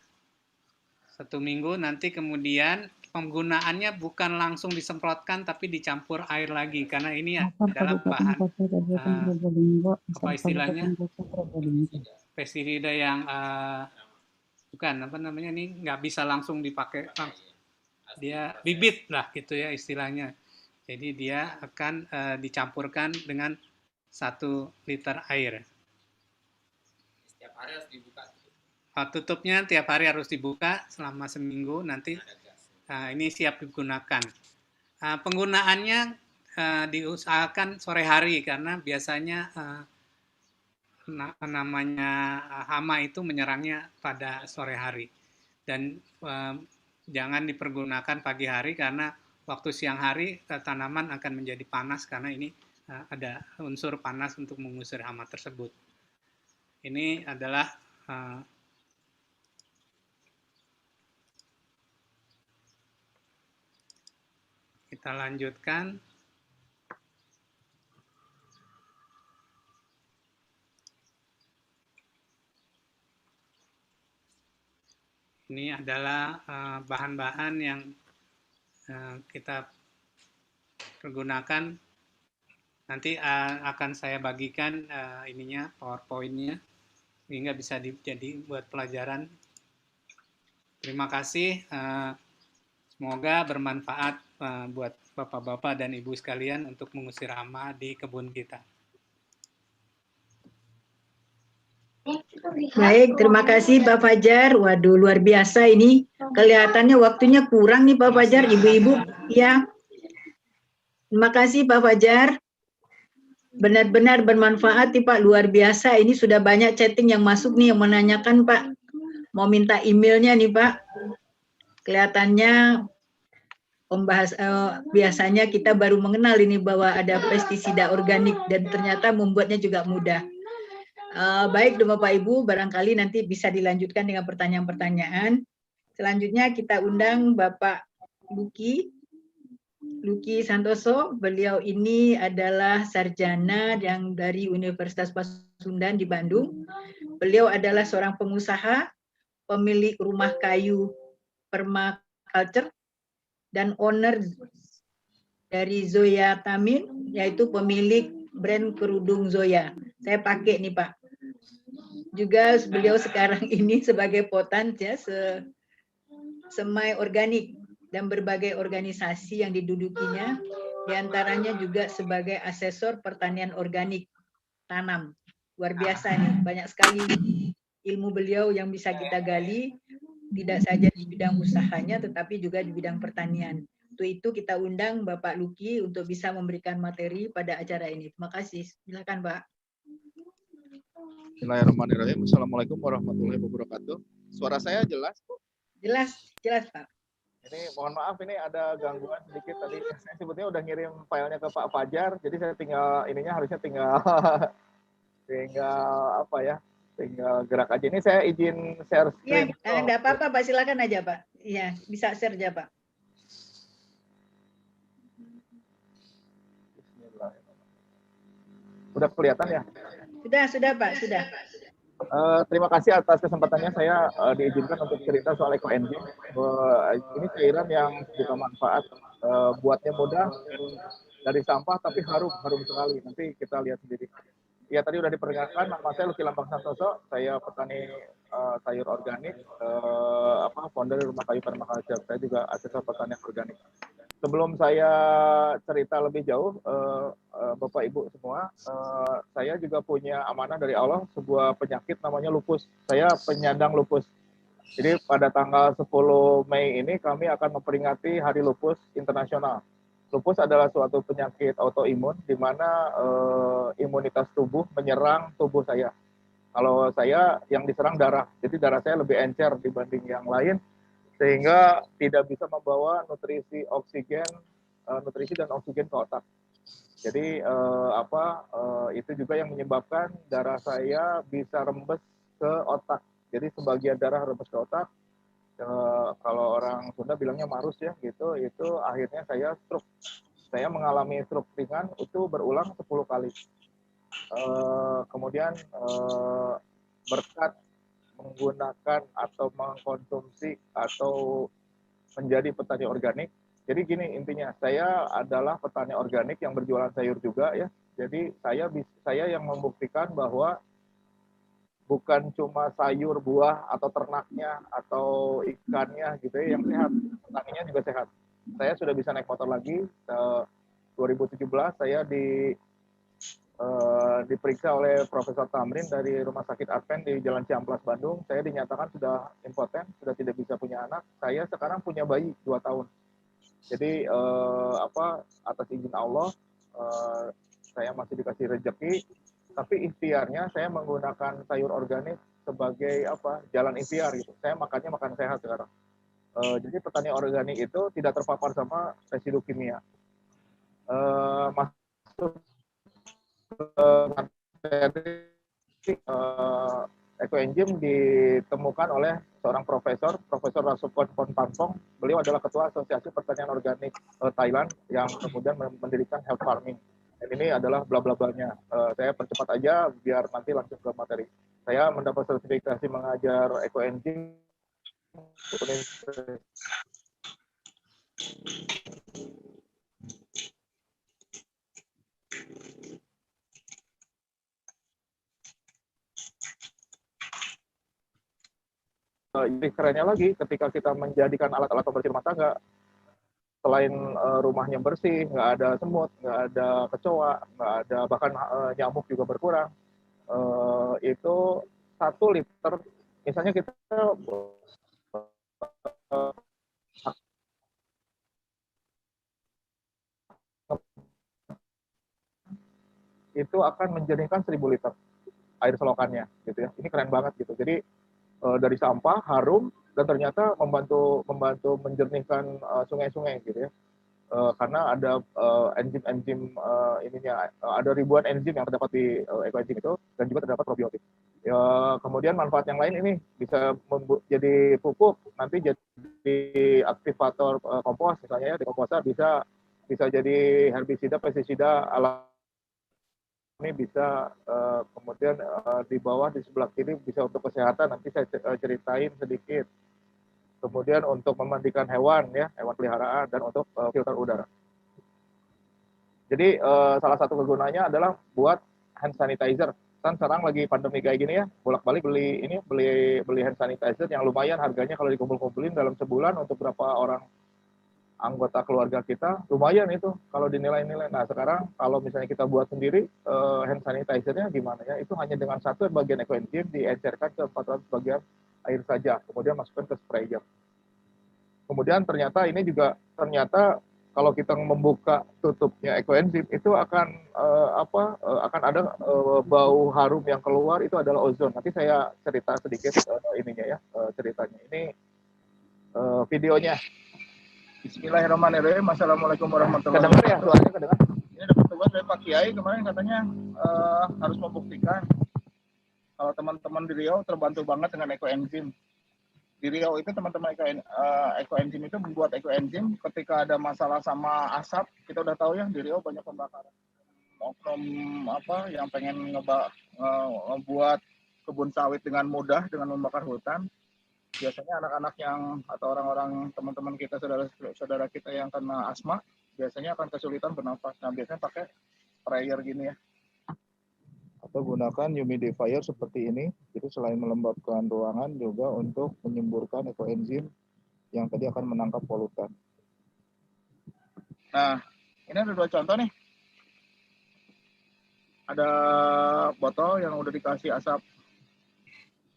1 minggu, nanti kemudian penggunaannya bukan langsung disemprotkan, tapi dicampur air lagi. Karena ini adalah bahan, apa istilahnya, pestisida yang bukan, apa namanya, ini nggak bisa langsung dipakai. Dia bibit lah, gitu ya istilahnya. Jadi dia akan dicampurkan dengan 1 liter air. Setiap hari harus dibuka. Tutupnya tiap hari harus dibuka selama seminggu, nanti ini siap digunakan. Penggunaannya diusahakan sore hari, karena biasanya namanya hama itu menyerangnya pada sore hari. Dan jangan dipergunakan pagi hari, karena waktu siang hari tanaman akan menjadi panas, karena ini ada unsur panas untuk mengusir hama tersebut. Ini adalah kita lanjutkan. Ini adalah bahan-bahan yang kita pergunakan. Nanti akan saya bagikan ininya, PowerPoint-nya, sehingga bisa jadi buat pelajaran. Terima kasih. Semoga bermanfaat buat Bapak-Bapak dan Ibu sekalian untuk mengusir hama di kebun kita. Baik, terima kasih Pak Fajar. Waduh, luar biasa ini. Kelihatannya waktunya kurang nih Pak Fajar, Ibu-ibu. Ya. Terima kasih Pak Fajar. Benar-benar bermanfaat nih Pak, luar biasa. Ini sudah banyak chatting yang masuk nih yang menanyakan Pak. Mau minta emailnya nih Pak. Kelihatannya biasanya kita baru mengenal ini bahwa ada pestisida organik dan ternyata membuatnya juga mudah. Baik Bapak Ibu, barangkali nanti bisa dilanjutkan dengan pertanyaan-pertanyaan. Selanjutnya kita undang Bapak Luki Santoso. Beliau ini adalah sarjana yang dari Universitas Pasundan di Bandung. Beliau adalah seorang pengusaha, pemilik rumah kayu permaculture, dan owner dari Zoya Tamin, yaitu pemilik brand kerudung Zoya. Saya pakai nih Pak. Juga beliau sekarang ini sebagai potan ya, semai organik dan berbagai organisasi yang didudukinya, diantaranya juga sebagai asesor pertanian organik tanam. Luar biasa nih, banyak sekali ilmu beliau yang bisa kita gali, tidak saja di bidang usahanya, tetapi juga di bidang pertanian. Untuk itu kita undang Bapak Luki untuk bisa memberikan materi pada acara ini. Terima kasih. Silakan Pak. Bismillahirrahmanirrahim. Assalamualaikum warahmatullahi wabarakatuh. Suara saya jelas, Bu? Jelas Pak. Ini mohon maaf, ini ada gangguan sedikit tadi. Saya sebetulnya udah ngirim filenya ke Pak Fajar, jadi saya tinggal harusnya tinggal apa ya? Tinggal gerak aja. Ini saya izin share screen. Iya, enggak apa-apa Pak, silakan aja Pak. Iya, bisa share aja Pak. Udah kelihatan ya? Sudah Pak, sudah. Terima kasih atas kesempatannya saya diizinkan untuk cerita soal EcoNG. Ini cairan yang juga manfaat, buatnya mudah, dari sampah tapi harum sekali. Nanti kita lihat sendiri. Ya tadi udah diperkenalkan, nama saya Luki Lambang Santoso, saya petani sayur organik, founder Rumah Kayu Permaculture. Saya juga asesor pertanian organik. sebelum saya cerita lebih jauh, Bapak Ibu semua, saya juga punya amanah dari Allah, sebuah penyakit namanya lupus. Saya penyandang lupus. Jadi pada tanggal 10 Mei ini kami akan memperingati Hari Lupus Internasional. Lupus adalah suatu penyakit autoimun di mana imunitas tubuh menyerang tubuh saya. Kalau saya yang diserang darah, jadi darah saya lebih encer dibanding yang lain, sehingga tidak bisa membawa nutrisi dan oksigen ke otak. Jadi itu juga yang menyebabkan darah saya bisa rembes ke otak. Jadi sebagian darah rembes ke otak, kalau orang Sunda bilangnya marus ya gitu, itu akhirnya saya stroke. Saya mengalami stroke ringan itu berulang 10 kali. Kemudian berkat menggunakan atau mengkonsumsi atau menjadi petani organik. Jadi gini intinya, saya adalah petani organik yang berjualan sayur juga ya. Jadi saya yang membuktikan bahwa bukan cuma sayur, buah, atau ternaknya, atau ikannya gitu ya yang sehat, petaninya juga sehat. Saya sudah bisa naik motor lagi. 2017 saya diperiksa oleh Profesor Tamrin dari Rumah Sakit Advent di Jalan Ciamplas, Bandung. Saya dinyatakan sudah impoten, sudah tidak bisa punya anak. Saya sekarang punya bayi 2 tahun. Jadi atas izin Allah, saya masih dikasih rezeki. Tapi ikhtiarnya saya menggunakan sayur organik sebagai jalan ikhtiar gitu. Saya makannya makan sehat sekarang. Jadi petani organik itu tidak terpapar sama residu kimia. Masuk ekoenzim ditemukan oleh seorang Profesor Rasukon Ponpampong. Beliau adalah Ketua Asosiasi Pertanian Organik Thailand yang kemudian mendirikan Health Farming. Dan ini adalah bla-bla-blanya. Saya percepat aja biar nanti langsung ke materi. Saya mendapat sertifikasi mengajar ekoenzim. Ini kerennya lagi, ketika kita menjadikan alat-alat pembersih rumah tangga, selain rumahnya bersih, nggak ada semut, nggak ada kecoa, nggak ada bahkan nyamuk juga berkurang. Itu 1 liter, misalnya kita itu akan menjernihkan 1000 liter air selokannya, gitu ya. Ini keren banget gitu. Jadi dari sampah harum dan ternyata membantu menjernihkan sungai-sungai gitu ya. Karena ada enzim-enzim ininya, ada ribuan enzim yang terdapat di ekoenzim itu dan juga terdapat probiotik. Ya, kemudian manfaat yang lain ini bisa jadi pupuk, nanti jadi aktivator kompos misalnya ya, di komposter bisa jadi herbisida, pestisida alami, bisa kemudian di bawah di sebelah kiri bisa untuk kesehatan, nanti saya ceritain sedikit. Kemudian untuk memandikan hewan ya, hewan peliharaan, dan untuk filter udara. Jadi salah satu kegunaannya adalah buat hand sanitizer. Kan sekarang lagi pandemi kayak gini ya, bolak-balik beli hand sanitizer yang lumayan harganya kalau dikumpul-kumpulin dalam sebulan untuk berapa orang anggota keluarga kita, lumayan itu kalau dinilai-nilai. Nah sekarang kalau misalnya kita buat sendiri hand sanitizer-nya gimana ya, itu hanya dengan 1 bagian ekoenzim diencerkan ke 400 bagian air saja, kemudian masukkan ke sprayer. Kemudian ternyata kalau kita membuka tutupnya ekoenzim itu akan ada bau harum yang keluar, itu adalah ozon. Nanti saya cerita sedikit ceritanya. Ini videonya. Bismillahirrahmanirrahim. Assalamualaikum warahmatullahi wabarakatuh. Kedengar ya suaranya, kedengar? Ini dapat tugas dari Pak Kiai kemarin, katanya harus membuktikan kalau teman-teman di Riau terbantu banget dengan ekoenzim. Di Riau itu teman-teman ekoenzim itu membuat ekoenzim ketika ada masalah sama asap. Kita udah tahu ya di Riau banyak pembakaran. Oknum yang pengen ngebuat kebun sawit dengan mudah dengan membakar hutan. Biasanya anak-anak atau orang-orang teman-teman kita, saudara kita yang kena asma, biasanya akan kesulitan bernafas. Nah biasanya pakai sprayer gini ya. Atau gunakan humidifier seperti ini. Jadi selain melembabkan ruangan juga untuk menyemburkan ekoenzim yang tadi akan menangkap polutan. Nah, ini ada 2 contoh nih. Ada botol yang udah dikasih asap.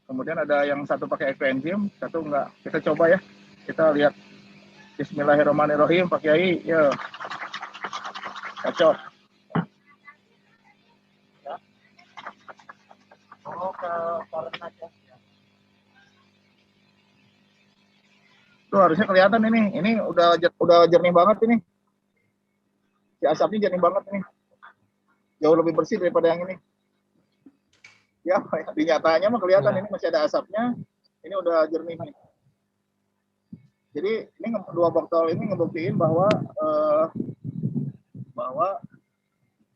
Kemudian ada yang satu pakai ekoenzim, satu enggak. Kita coba ya. Kita lihat. Bismillahirrahmanirrahim, Pak Kiai. Ya. Cocok. Ya. Oh, ke Fahrenheit ya. Tuh harusnya kelihatan ini. Ini udah jernih banget ini. Si asapnya jernih banget ini. Jauh lebih bersih daripada yang ini. Ya, di nyatanya mah kelihatan ini masih ada asapnya. Ini udah jernih nih. Jadi ini 2 botol ini ngebuktiin bahwa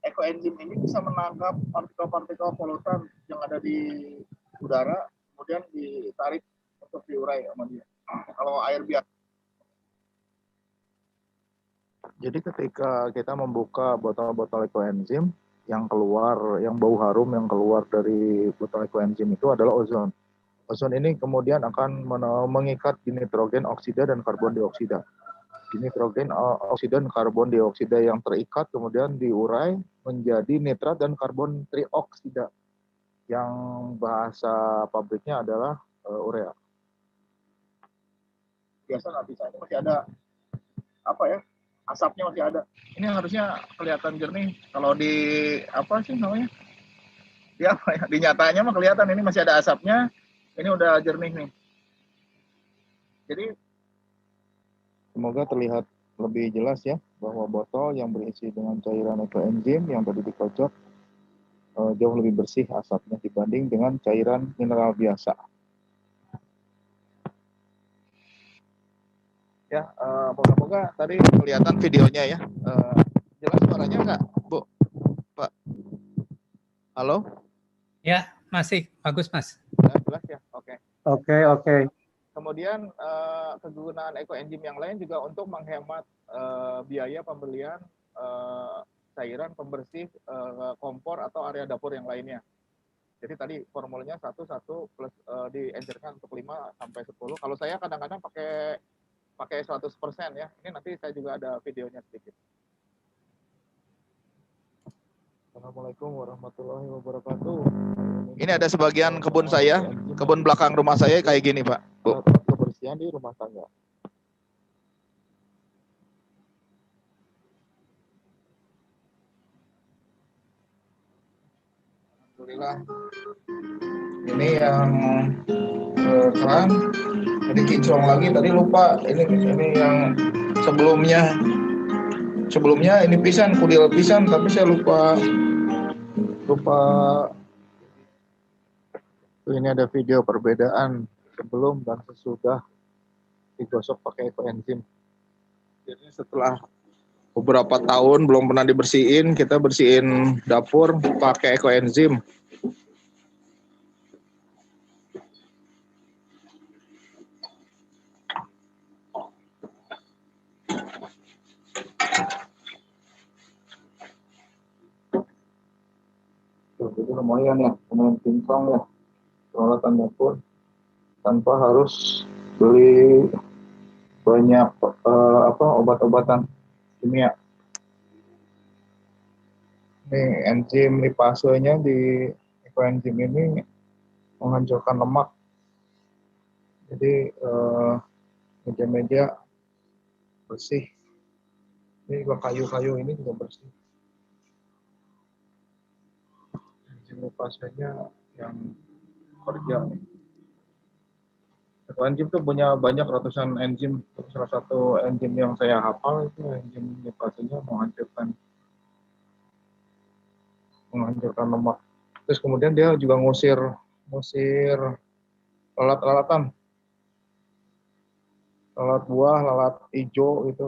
ekoenzim ini bisa menangkap partikel-partikel polutan yang ada di udara, kemudian ditarik untuk diurai sama dia. Kalau air biasa. Jadi ketika kita membuka botol-botol ekoenzim, yang keluar, yang bau harum yang keluar dari botol ekoenzim itu adalah ozon. Ozon ini kemudian akan mengikat di nitrogen oksida dan karbon dioksida. Di nitrogen oksida dan karbon dioksida yang terikat kemudian diurai menjadi nitrat dan karbon trioksida. Yang bahasa pabriknya adalah urea. Biasa nggak bisa, ini masih ada apa ya? Asapnya masih ada. Ini harusnya kelihatan jernih. Kalau di apa sih namanya? Ya, di nyatanya mah kelihatan ini masih ada asapnya. Ini udah jernih nih. Jadi semoga terlihat lebih jelas ya bahwa botol yang berisi dengan cairan ekoenzim yang tadi dikocok jauh lebih bersih asapnya dibanding dengan cairan mineral biasa. Ya, moga-moga tadi kelihatan videonya ya. Jelas suaranya nggak, Bu? Pak? Halo? Ya, masih bagus, Mas. Jelas ya? Oke. Oke. Kemudian kegunaan ekoenzim yang lain juga untuk menghemat biaya pembelian cairan pembersih kompor atau area dapur yang lainnya. Jadi tadi formulanya 1 plus diencerkan untuk 5 sampai 10. Kalau saya kadang-kadang pakai 100% ya. Ini nanti saya juga ada videonya sedikit. Assalamualaikum warahmatullahi wabarakatuh. Ini ada sebagian kebun saya, kebun belakang rumah saya kayak gini, Pak. Bu. Kebersihan di rumah tangga. Alhamdulillah. Ini yang keran. Jadi kinclong lagi. Tadi lupa. Ini yang sebelumnya ini pisan, kudil pisan, tapi saya lupa. Ini ada video perbedaan sebelum dan sesudah digosok pakai ekoenzim. Jadi setelah beberapa tahun belum pernah dibersihin, kita bersihin dapur pakai ekoenzim. Jadi lumayan ya, lumayan kinclong ya peralatan dapur tanpa harus beli banyak obat-obatan kimia. Ini enzim lipasenya di ekoenzim ini menghancurkan lemak. Jadi meja-meja bersih. Ini juga kayu-kayu ini juga bersih. Enzim lipasenya yang kerja nih. Enzim itu punya banyak ratusan enzim. Salah satu enzim yang saya hafal itu enzim lipasenya menghancurkan lemak. Terus kemudian dia juga ngusir lalat-lalatan. Lalat buah, lalat hijau itu,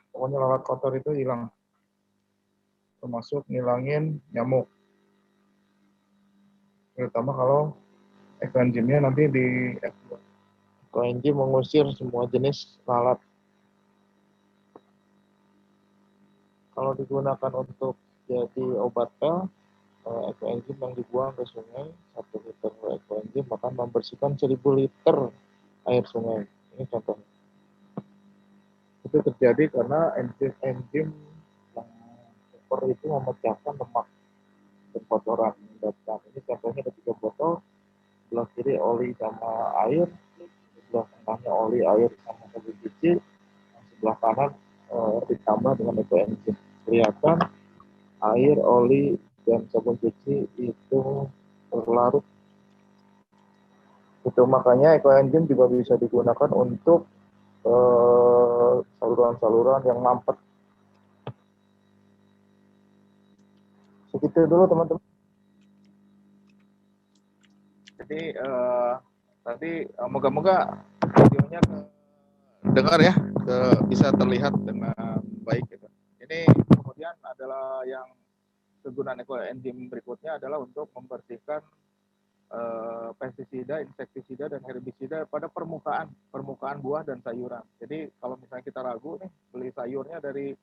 pokoknya lalat kotor itu hilang. Termasuk ngilangin nyamuk. Terutama kalau ekoenzimnya nanti di ekoenzim mengusir semua jenis lalat. Kalau digunakan untuk jadi obat pel, ekoenzim yang dibuang ke sungai, 1 liter ekoenzim akan membersihkan 1000 liter air sungai. Ini contohnya. Itu terjadi karena enzim-enzim yang super itu memecahkan lemak dan kotoran. Dan ini contohnya ketika botol, sebelah kiri oli sama air, sebelah tengahnya oli, air sama sabun cuci, sebelah kanan ditambah dengan ekoenzim. Kelihatan air, oli, dan sabun cuci itu berlarut. Itu makanya ekoenzim juga bisa digunakan untuk saluran-saluran yang mampet. Segitu dulu teman-teman. Jadi tadi moga-moga videonya dengar ya, bisa terlihat dengan baik gitu. Ini kemudian adalah yang kegunaan ekoenzim berikutnya adalah untuk membersihkan pestisida, insektisida, dan herbisida pada permukaan buah dan sayuran. Jadi kalau misalnya kita ragu nih beli sayurnya dari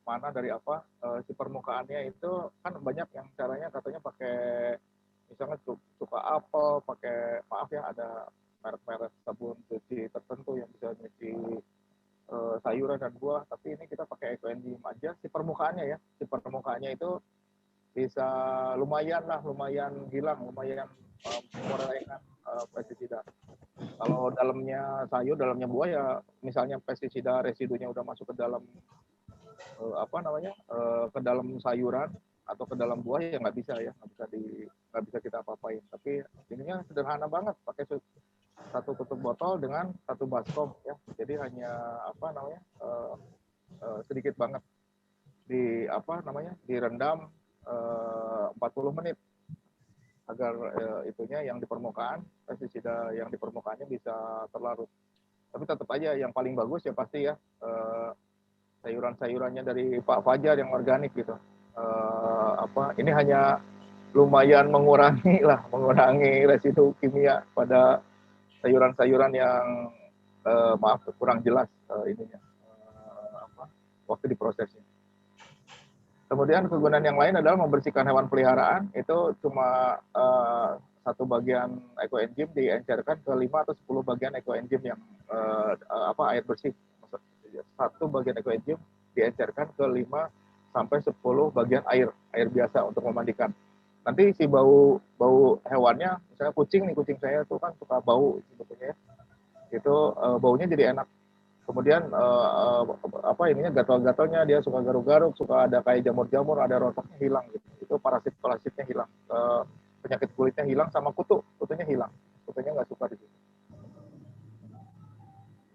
mana, dari apa, si permukaannya itu kan banyak yang caranya katanya pakai misalnya cuka apel, pakai maaf ya ada merek-merek sabun cuci tertentu yang bisa nyuci sayuran dan buah, tapi ini kita pakai ekoenzim aja. Si permukaannya itu bisa lumayan hilang, lumayan mengurangi pestisida. Kalau dalamnya sayur, dalamnya buah ya misalnya pestisida residunya udah masuk ke dalam ke dalam sayuran atau ke dalam buah ya nggak bisa kita apa-apain. Tapi ininya sederhana banget, pakai satu tutup botol dengan satu baskom ya. Jadi hanya sedikit banget direndam 40 menit agar itunya yang di permukaan, pestisida yang di permukaannya bisa terlarut. Tapi tetap aja yang paling bagus ya pasti ya sayuran-sayurannya dari Pak Fajar yang organik gitu. Ini hanya lumayan mengurangi residu kimia pada sayuran-sayuran yang kurang jelas waktu diprosesnya. Kemudian kegunaan yang lain adalah membersihkan hewan peliharaan. Itu cuma satu bagian ekoenzim diencerkan ke 5 atau 10 bagian ekoenzim yang air bersih. Satu bagian ekoenzim diencerkan ke 5 sampai 10 bagian air biasa untuk memandikan. Nanti si bau hewannya, misalnya kucing saya tuh kan suka bau sebetulnya ya. Itu baunya jadi enak. Kemudian ininya gatal-gatalnya, dia suka garuk-garuk, suka ada kayak jamur-jamur, ada rotoknya hilang gitu. Itu parasit-parasitnya hilang, penyakit kulitnya hilang, sama kutunya hilang. Kutunya nggak suka di situ.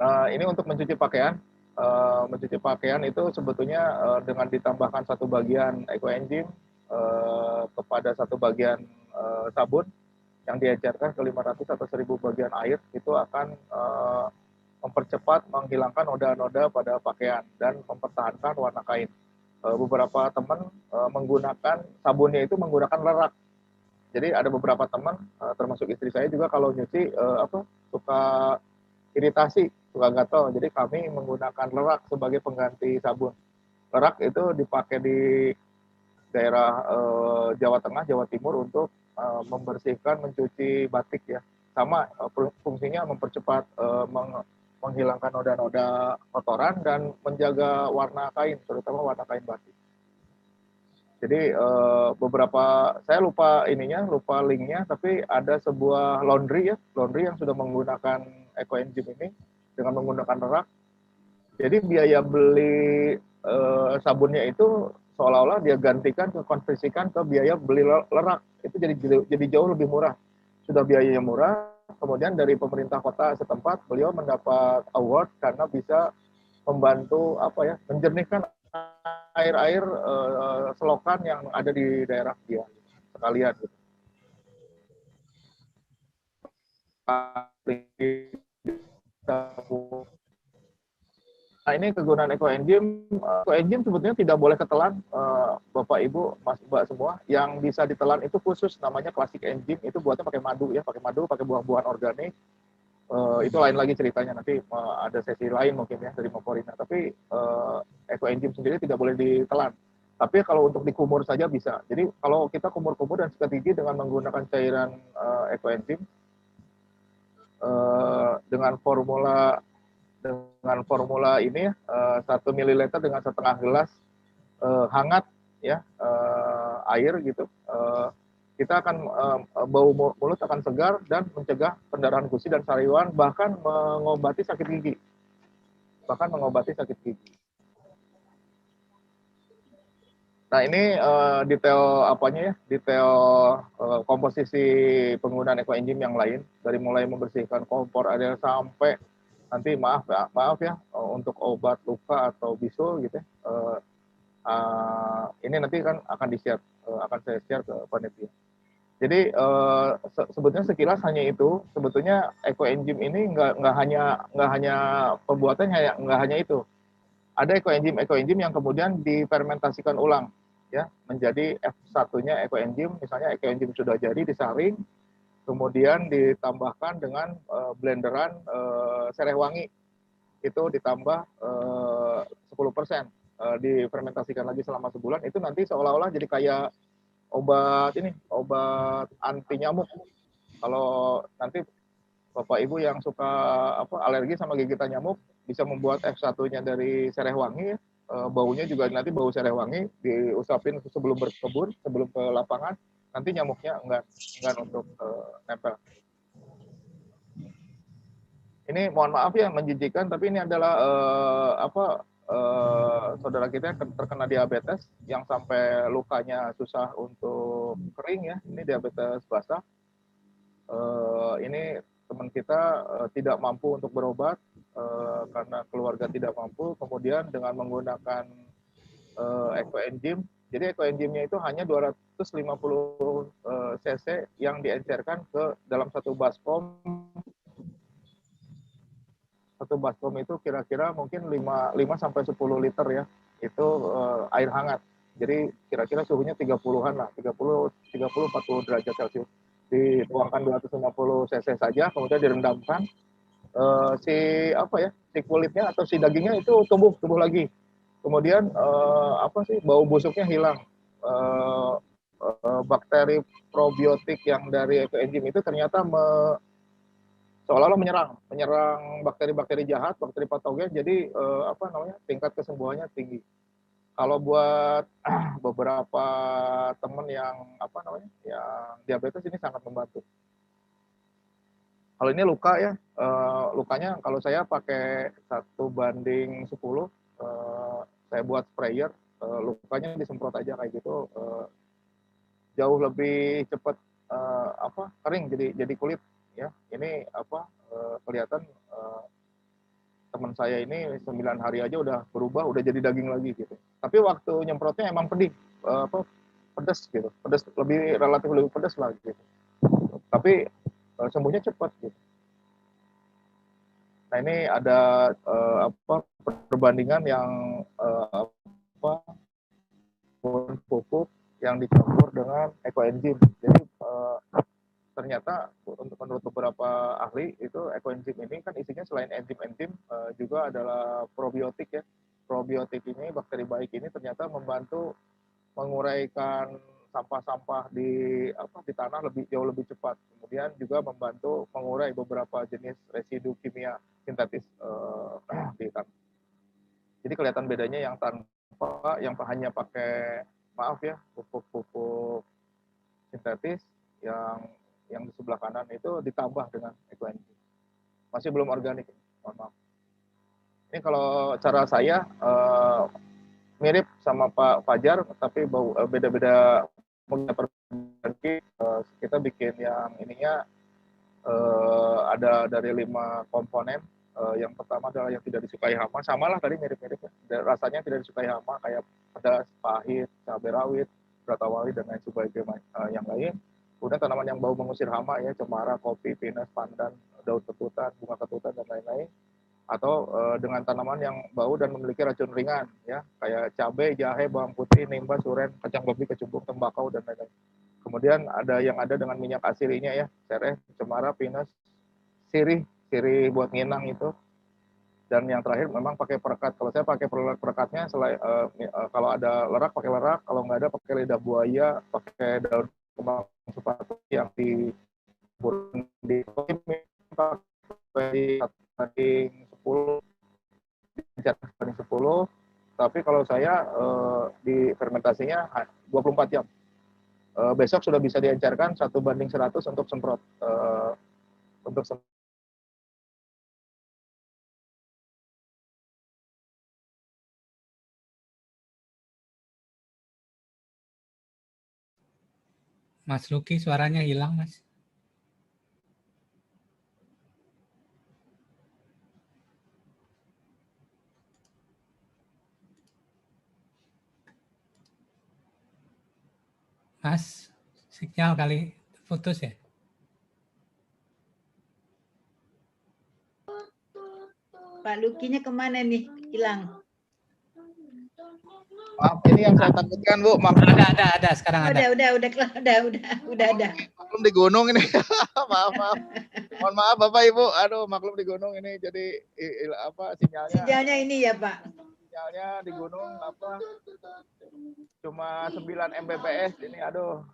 Nah, ini untuk mencuci pakaian. Mencuci pakaian itu sebetulnya dengan ditambahkan satu bagian ekoenzim kepada satu bagian sabun yang diencerkan ke 500 atau 1000 bagian air, itu akan mempercepat menghilangkan noda-noda pada pakaian dan mempertahankan warna kain. Beberapa teman menggunakan sabunnya itu menggunakan lerak. Jadi ada beberapa teman, termasuk istri saya juga kalau nyuci suka iritasi, suka gatal. Jadi kami menggunakan lerak sebagai pengganti sabun. Lerak itu dipakai di daerah Jawa Tengah, Jawa Timur untuk membersihkan, mencuci batik ya. Sama fungsinya mempercepat menghilangkan noda-noda kotoran dan menjaga warna kain, terutama warna kain batik. Jadi saya lupa linknya, tapi ada sebuah laundry yang sudah menggunakan ekoenzim ini dengan menggunakan lerak. Jadi biaya beli sabunnya itu seolah-olah dia konversikan ke biaya beli lerak. Itu jadi jauh lebih murah. Sudah biayanya murah. Kemudian dari pemerintah kota setempat beliau mendapat award karena bisa membantu menjernihkan air-air selokan yang ada di daerah dia sekalian gitu. Nah, ini kegunaan ekoenzim. Ekoenzim sebetulnya tidak boleh ketelan, Bapak Ibu, Mas Mbak semua. Yang bisa ditelan itu khusus namanya klasik enzim, itu buatnya pakai madu, pakai buah-buahan organik. Itu lain lagi ceritanya, nanti ada sesi lain mungkin ya dari Moporina. Tapi ekoenzim sendiri tidak boleh ditelan. Tapi kalau untuk dikumur saja bisa. Jadi kalau kita kumur-kumur dan sikat gigi dengan menggunakan cairan ekoenzim dengan formula dengan formula ini 1 ml dengan setengah gelas hangat ya air gitu. Kita akan bau mulut akan segar dan mencegah pendarahan gusi dan sariawan, bahkan mengobati sakit gigi. Nah ini detail apanya ya, detail komposisi penggunaan ekoenzim yang lain, dari mulai membersihkan kompor air sampai nanti maaf ya untuk obat luka atau bisul gitu ya. Ini nanti kan akan saya share ke panitia. Jadi sebetulnya sekilas hanya itu. Sebetulnya ekoenzim ini nggak hanya pembuatannya, nggak hanya itu. Ada ekoenzim yang kemudian difermentasikan ulang ya menjadi F1-nya ekoenzim. Misalnya ekoenzim sudah jadi disaring, kemudian ditambahkan dengan blenderan sereh wangi, itu ditambah 10%, difermentasikan lagi selama sebulan, itu nanti seolah-olah jadi kayak obat anti nyamuk. Kalau nanti Bapak Ibu yang suka alergi sama gigitan nyamuk, bisa membuat F1-nya dari sereh wangi, baunya juga nanti bau sereh wangi, diusapin sebelum berkebun, sebelum ke lapangan, nanti nyamuknya enggak untuk nempel. Ini mohon maaf ya menjijikan, tapi ini adalah saudara kita yang terkena diabetes yang sampai lukanya susah untuk kering ya, ini diabetes basah. Ini teman kita tidak mampu untuk berobat karena keluarga tidak mampu, kemudian dengan menggunakan ekoenzim. Jadi ekoenzimnya itu hanya 250 cc yang diencerkan ke dalam satu baskom. Satu baskom itu kira-kira mungkin 5 sampai 10 liter ya. Itu air hangat. Jadi kira-kira suhunya 30-an lah, 30-40 derajat Celcius. Dituangkan 250 cc saja, kemudian direndamkan. Si kulitnya atau si dagingnya itu tumbuh lagi. Kemudian bau busuknya hilang. Bakteri probiotik yang dari ekoenzim itu ternyata seolah-olah menyerang bakteri-bakteri jahat, bakteri patogen. Jadi tingkat kesembuhannya tinggi. Kalau buat beberapa teman yang yang diabetes ini sangat membantu. Kalau ini luka ya, lukanya kalau saya pakai 1:10, saya buat sprayer, lukanya disemprot aja kayak gitu, jauh lebih cepat kering jadi kulit ya. Ini kelihatan teman saya ini 9 hari aja udah berubah, udah jadi daging lagi gitu. Tapi waktu nyemprotnya emang pedih, pedas gitu, relatif lebih pedas lah gitu. Tapi sembuhnya cepat gitu. Nah ini ada perbandingan yang pupuk yang dicampur dengan ekoenzim. Jadi ternyata menurut beberapa ahli itu ekoenzim ini kan isinya selain enzim-enzim juga adalah probiotik ya. Probiotik ini, bakteri baik ini ternyata membantu menguraikan sampah-sampah di tanah jauh lebih cepat. Kemudian juga membantu mengurai beberapa jenis residu kimia sintetis di tanah. Jadi kelihatan bedanya yang hanya pakai pupuk sintetis, yang di sebelah kanan itu ditambah dengan ekoenzim. Masih belum organik, mohon maaf. Ini kalau cara saya mirip sama Pak Fajar, tapi beda-beda perbaiki. Kita bikin yang ininya ada dari 5 komponen. Yang pertama adalah yang tidak disukai hama, samalah tadi mirip-mirip ya. Rasanya tidak disukai hama kayak pedas, pahit, cabai rawit, ratawali dan lain sebagainya yang lain. Kemudian tanaman yang bau mengusir hama ya, cemara, kopi, pinus, pandan, daun ketutan, bunga ketutan dan lain-lain. Atau dengan tanaman yang bau dan memiliki racun ringan ya, kayak cabai, jahe, bawang putih, nimba, suren, kacang babi, kecubung, tembakau dan lain-lain. Kemudian ada yang ada dengan minyak asirinya ya, sereh, cemara, pinus, sirih buat nginang itu. Dan yang terakhir memang pakai perekat. Kalau saya pakai perekatnya kalau ada lerak pakai lerak, kalau nggak ada pakai lidah buaya, pakai daun kembang sepatu yang di 10 diencerkan banding 10, tapi kalau saya di fermentasinya 24 jam. Besok sudah bisa diencerkan 1:100 untuk semprot. Untuk Mas Luki suaranya hilang, Mas. Mas, sinyal kali putus ya? Pak Lukinya kemana nih? Hilang. maaf, ini yang saya takutkan, Bu. Ada, sekarang ada. Udah ada. Maklum di gunung ini. Maaf. Mohon maaf Bapak Ibu. Aduh, maklum di gunung ini jadi sinyalnya. Sinyalnya ini ya, Pak. Sinyalnya di gunung cuma 9 Mbps ini, aduh.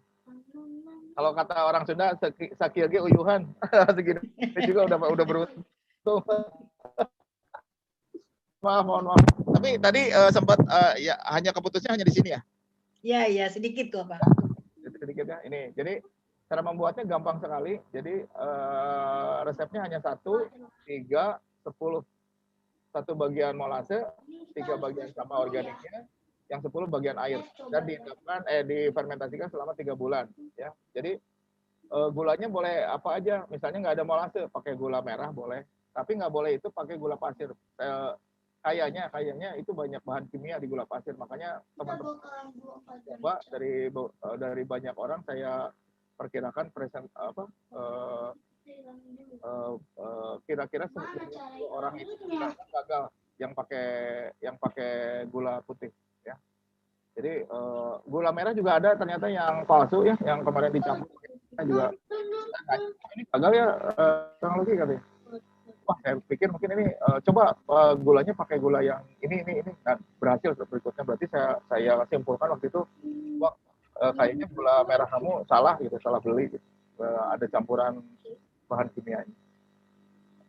Kalau kata orang Sunda, sakir ge uyuhan. Segini juga udah beruntung. Mohon maaf. Tapi tadi sempat ya hanya keputusnya hanya di sini ya? Iya, sedikit kok, Pak. Sedikit ya. Ini. Jadi cara membuatnya gampang sekali. Jadi resepnya hanya 1, 3, 10. 1 bagian molase, 3 bagian sampah organiknya, yang 10 bagian air, dan difermentasikan selama 3 bulan. Ya. Jadi gulanya boleh apa aja. Misalnya nggak ada molase, pakai gula merah boleh. Tapi nggak boleh itu pakai gula pasir. Kayaknya itu banyak bahan kimia di gula pasir, makanya teman-teman coba dari banyak orang saya perkirakan kira-kira 10 orang itu gagal yang pakai gula putih ya. Jadi gula merah juga ada ternyata yang palsu ya, yang kemarin dicampur juga. Ini gagal ya, Kang Luki katanya. Wah, saya pikir mungkin ini coba gulanya pakai gula yang ini. Dan berhasil berikutnya. Berarti saya simpulkan waktu itu, wah kayaknya gula merah kamu salah gitu, salah beli gitu. Ada campuran bahan kimia.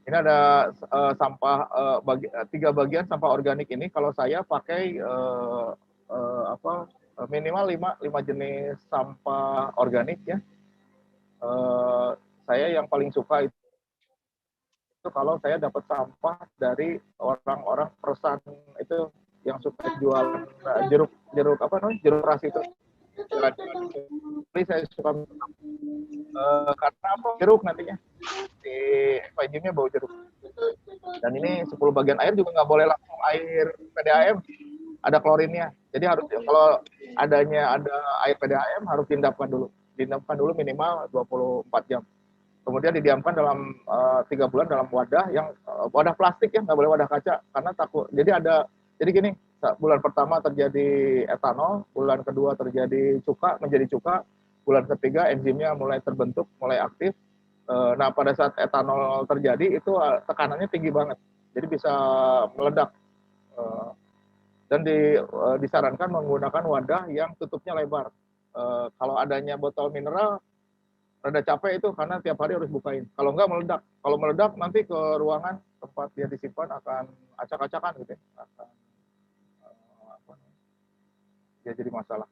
Ini ada sampah 3 bagian sampah organik ini. Kalau saya pakai minimal 5 jenis sampah organik ya. Saya yang paling suka itu kalau saya dapat sampah dari orang-orang perusahaan itu yang suka jual jeruk ras itu. Jadi saya suka karena apa? Jeruk nantinya di packagingnya bau jeruk. Dan ini 10 bagian air juga nggak boleh langsung air PDAM, ada klorinnya. Jadi harus kalau ada air PDAM harus diendapkan dulu minimal 24 jam. Kemudian didiamkan dalam 3 bulan dalam wadah yang wadah plastik ya, nggak boleh wadah kaca karena takut. Jadi gini, bulan pertama terjadi etanol, bulan kedua menjadi cuka, bulan ketiga enzimnya mulai terbentuk, mulai aktif. Nah pada saat etanol terjadi itu tekanannya tinggi banget, jadi bisa meledak. Dan disarankan menggunakan wadah yang tutupnya lebar. Kalau adanya botol mineral rada capek itu karena tiap hari harus bukain. Kalau enggak meledak. Kalau meledak nanti ke ruangan tempat dia disimpan akan acak-acakan gitu ya. Ya jadi masalah.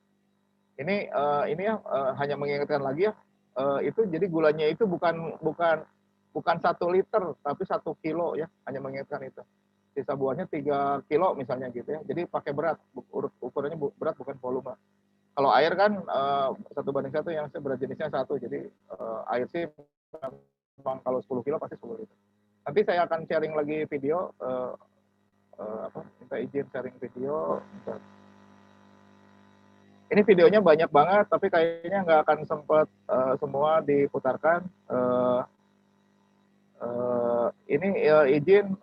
Ini hanya mengingatkan lagi ya. Itu jadi gulanya itu bukan 1 liter tapi 1 kilo ya. Hanya mengingatkan itu. Sisa buahnya 3 kilo misalnya gitu ya. Jadi pakai berat. Ukurannya berat bukan volume. Kalau air kan 1:1 yang berat jenisnya 1, jadi air sih memang kalau 10 kilo pasti 10 liter. Nanti saya akan sharing lagi video, minta izin sharing video. Ini videonya banyak banget, tapi kayaknya nggak akan sempat semua diputarkan. Ini izin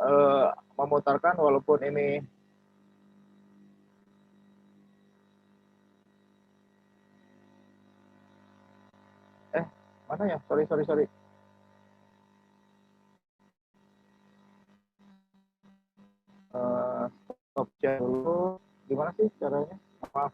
memutarkan walaupun ini mana ya? Sorry. Stop share dulu. Gimana sih caranya? Maaf.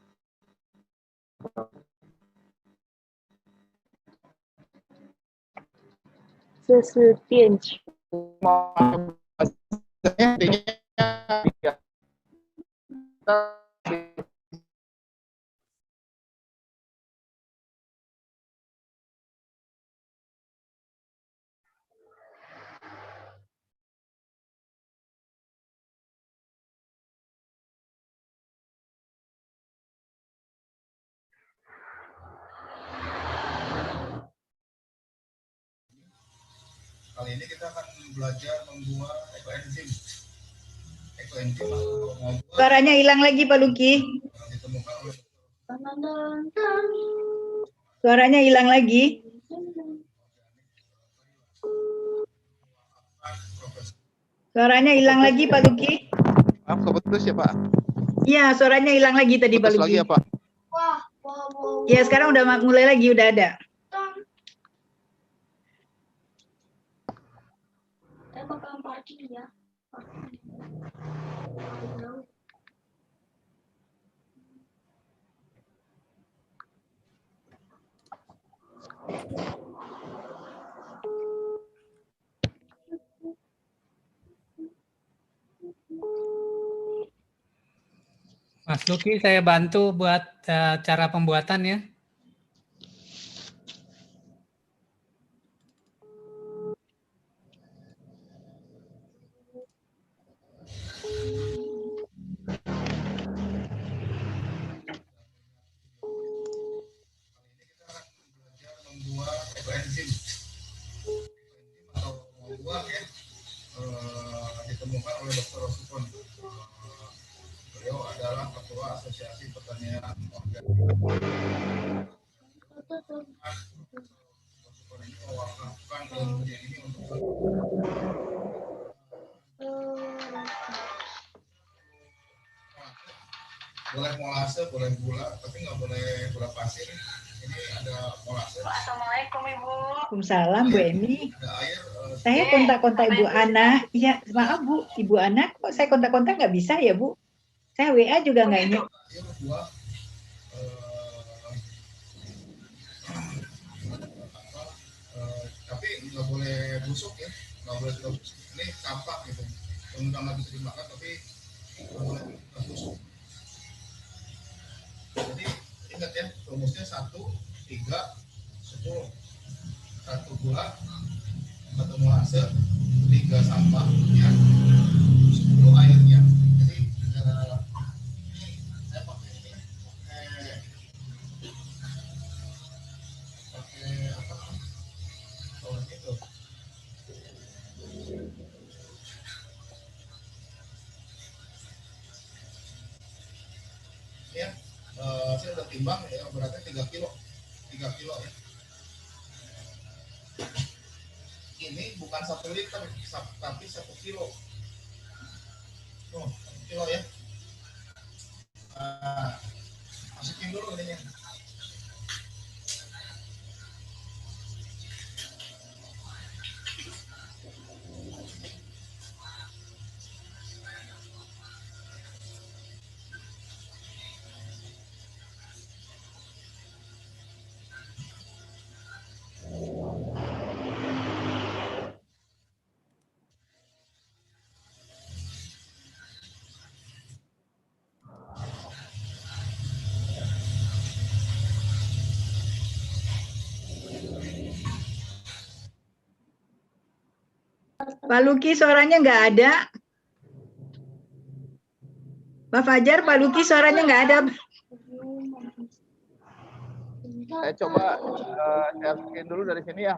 Kali ini kita akan belajar membuat ekoenzim. Ekoenzim atau membuat Suaranya hilang lagi Pak Luki. ditemukan oleh Suaranya hilang lagi. Suaranya hilang lagi Pak Luki. Maaf, keputus ya Pak. Iya, suaranya hilang lagi tadi Pak Putus Luki. lagi ya Pak. Ya, sekarang udah mulai lagi, udah ada. Saya bakalan parking ya. Mas Luki, saya bantu buat cara pembuatan ya. membuat ekoenzim. Ekoenzim atau membuat ya ditemukan oleh Dr. Rosukon. Beliau adalah ketua Asosiasi Pertanian Organik. Rosukon ini mewakafkan ilmunya ini untuk boleh molase, boleh gula, tapi nggak boleh gula pasir. Ini ada molase. Assalamualaikum Ibu. Waalaikumsalam Bu Emi. Ada air. Saya kontak-kontak Ibu Ana. Iya, maaf Bu, Ibu Ana kok saya kontak-kontak nggak bisa ya Bu? Saya WA juga nggak ini. Air buah. Tapi nggak boleh busuk ya, nggak boleh busuk. Ini campak gitu, nggak bisa dimakan tapi nggak boleh busuk. Jadi ingat ya, rumusnya 1, 3, 10. 1 gula, 1 molase, 3 sampahnya, 10 airnya. Jadi saya pakai ini, pakai apa? Oh itu. Ya, saya udah timbang ya, beratnya 3 kilo. 3 kilo ya. Ini bukan 1 liter, tapi 1 kilo. Oh, 1 kilo ya. Masukin dulu ini. Pak Luki suaranya nggak ada. Pak Fajar, Pak Luki suaranya nggak ada. Saya coba share screen dulu dari sini ya.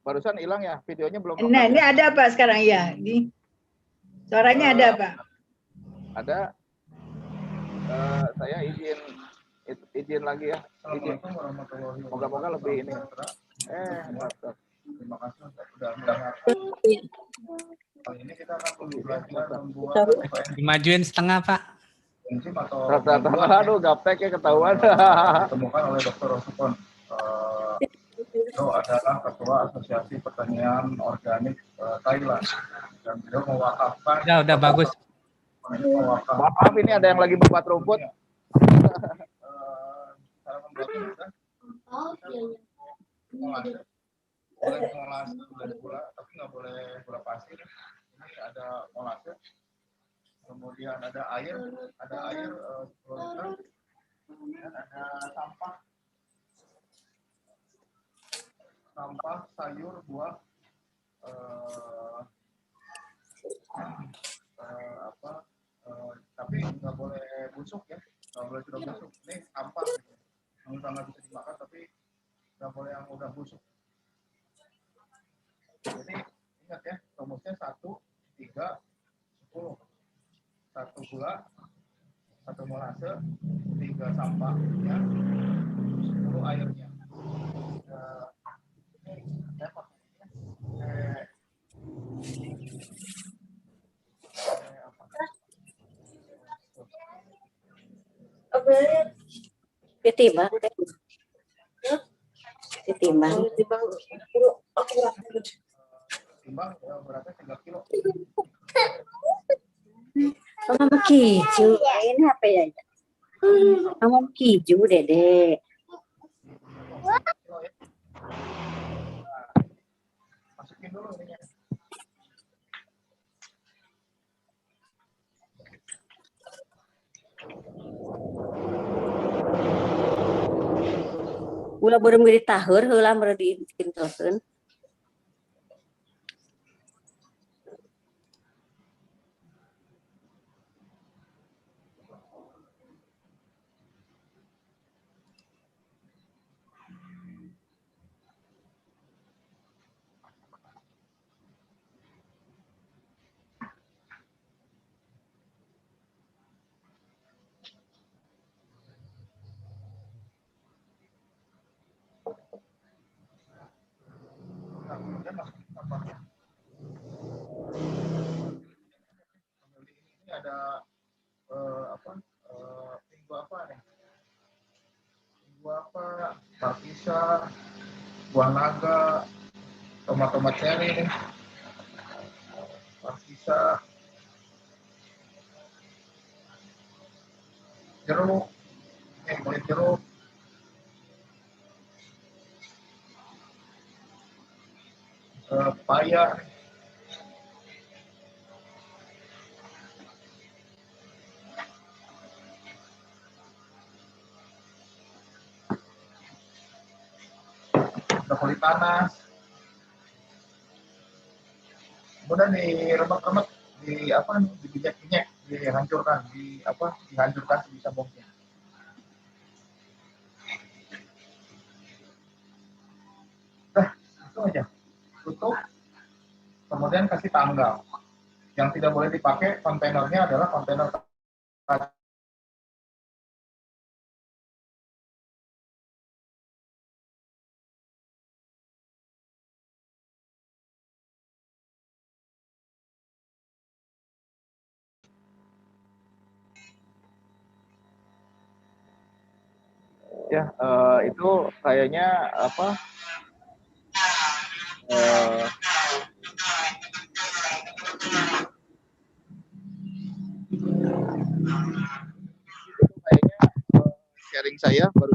Barusan hilang ya, videonya belum. Nah, ini ada Pak sekarang ya. Suaranya ada Pak. Ada. Saya izin lagi ya. Izin. Moga-moga lebih ini. Mantap. Terima kasih sudah mendengar. Kali ini kita akan belajar membuat Dimajuin setengah Pak. enzim atau Aduh, gaptek ya ketahuan. ditemukan oleh Dr. Rosukon. Beliau adalah ketua Asosiasi Pertanian Organik Thailand dan beliau mewakafkan. Udah bagus. Maaf, ini ada yang lagi membuat rumput. Cara membuatnya mudah. Boleh molase, boleh gula, tapi nggak boleh gula pasir. Ini ada molase, kemudian ada air 10 liter, dan ada sampah sayur buah tapi nggak boleh busuk ya, nggak boleh sudah busuk. Ini sampah yang sangat bisa dimakan tapi nggak boleh yang udah busuk. Jadi ingat ya, rumusnya 1, 3, 10. 1 gula, 1 molase, 3 sampahnya, 10 airnya. Ditimbang. Ditimbang. Timbang beratnya 3 kilo. Mama kiju, ini apa ya? Mama kiju, Dede. Masukin dulu ininya. Ulah belum ditahur, ulah baru diintelkeun. Kemudian masukin sampahnya. Ini ada minggu apa nih? Minggu apa? Markisa, buah naga, tomat cherry nih. Markisa, jeruk, kulit jeruk. Pepaya, kulit panas, kemudian diremek-remek, dibijak-bijak, dihancurkan, dihancurkan sebisa mungkin. Nah, itu aja. Tutup, kemudian kasih tanggal. Yang tidak boleh dipakai kontainernya adalah kontainer kaca. Ya, itu kayaknya sharing saya baru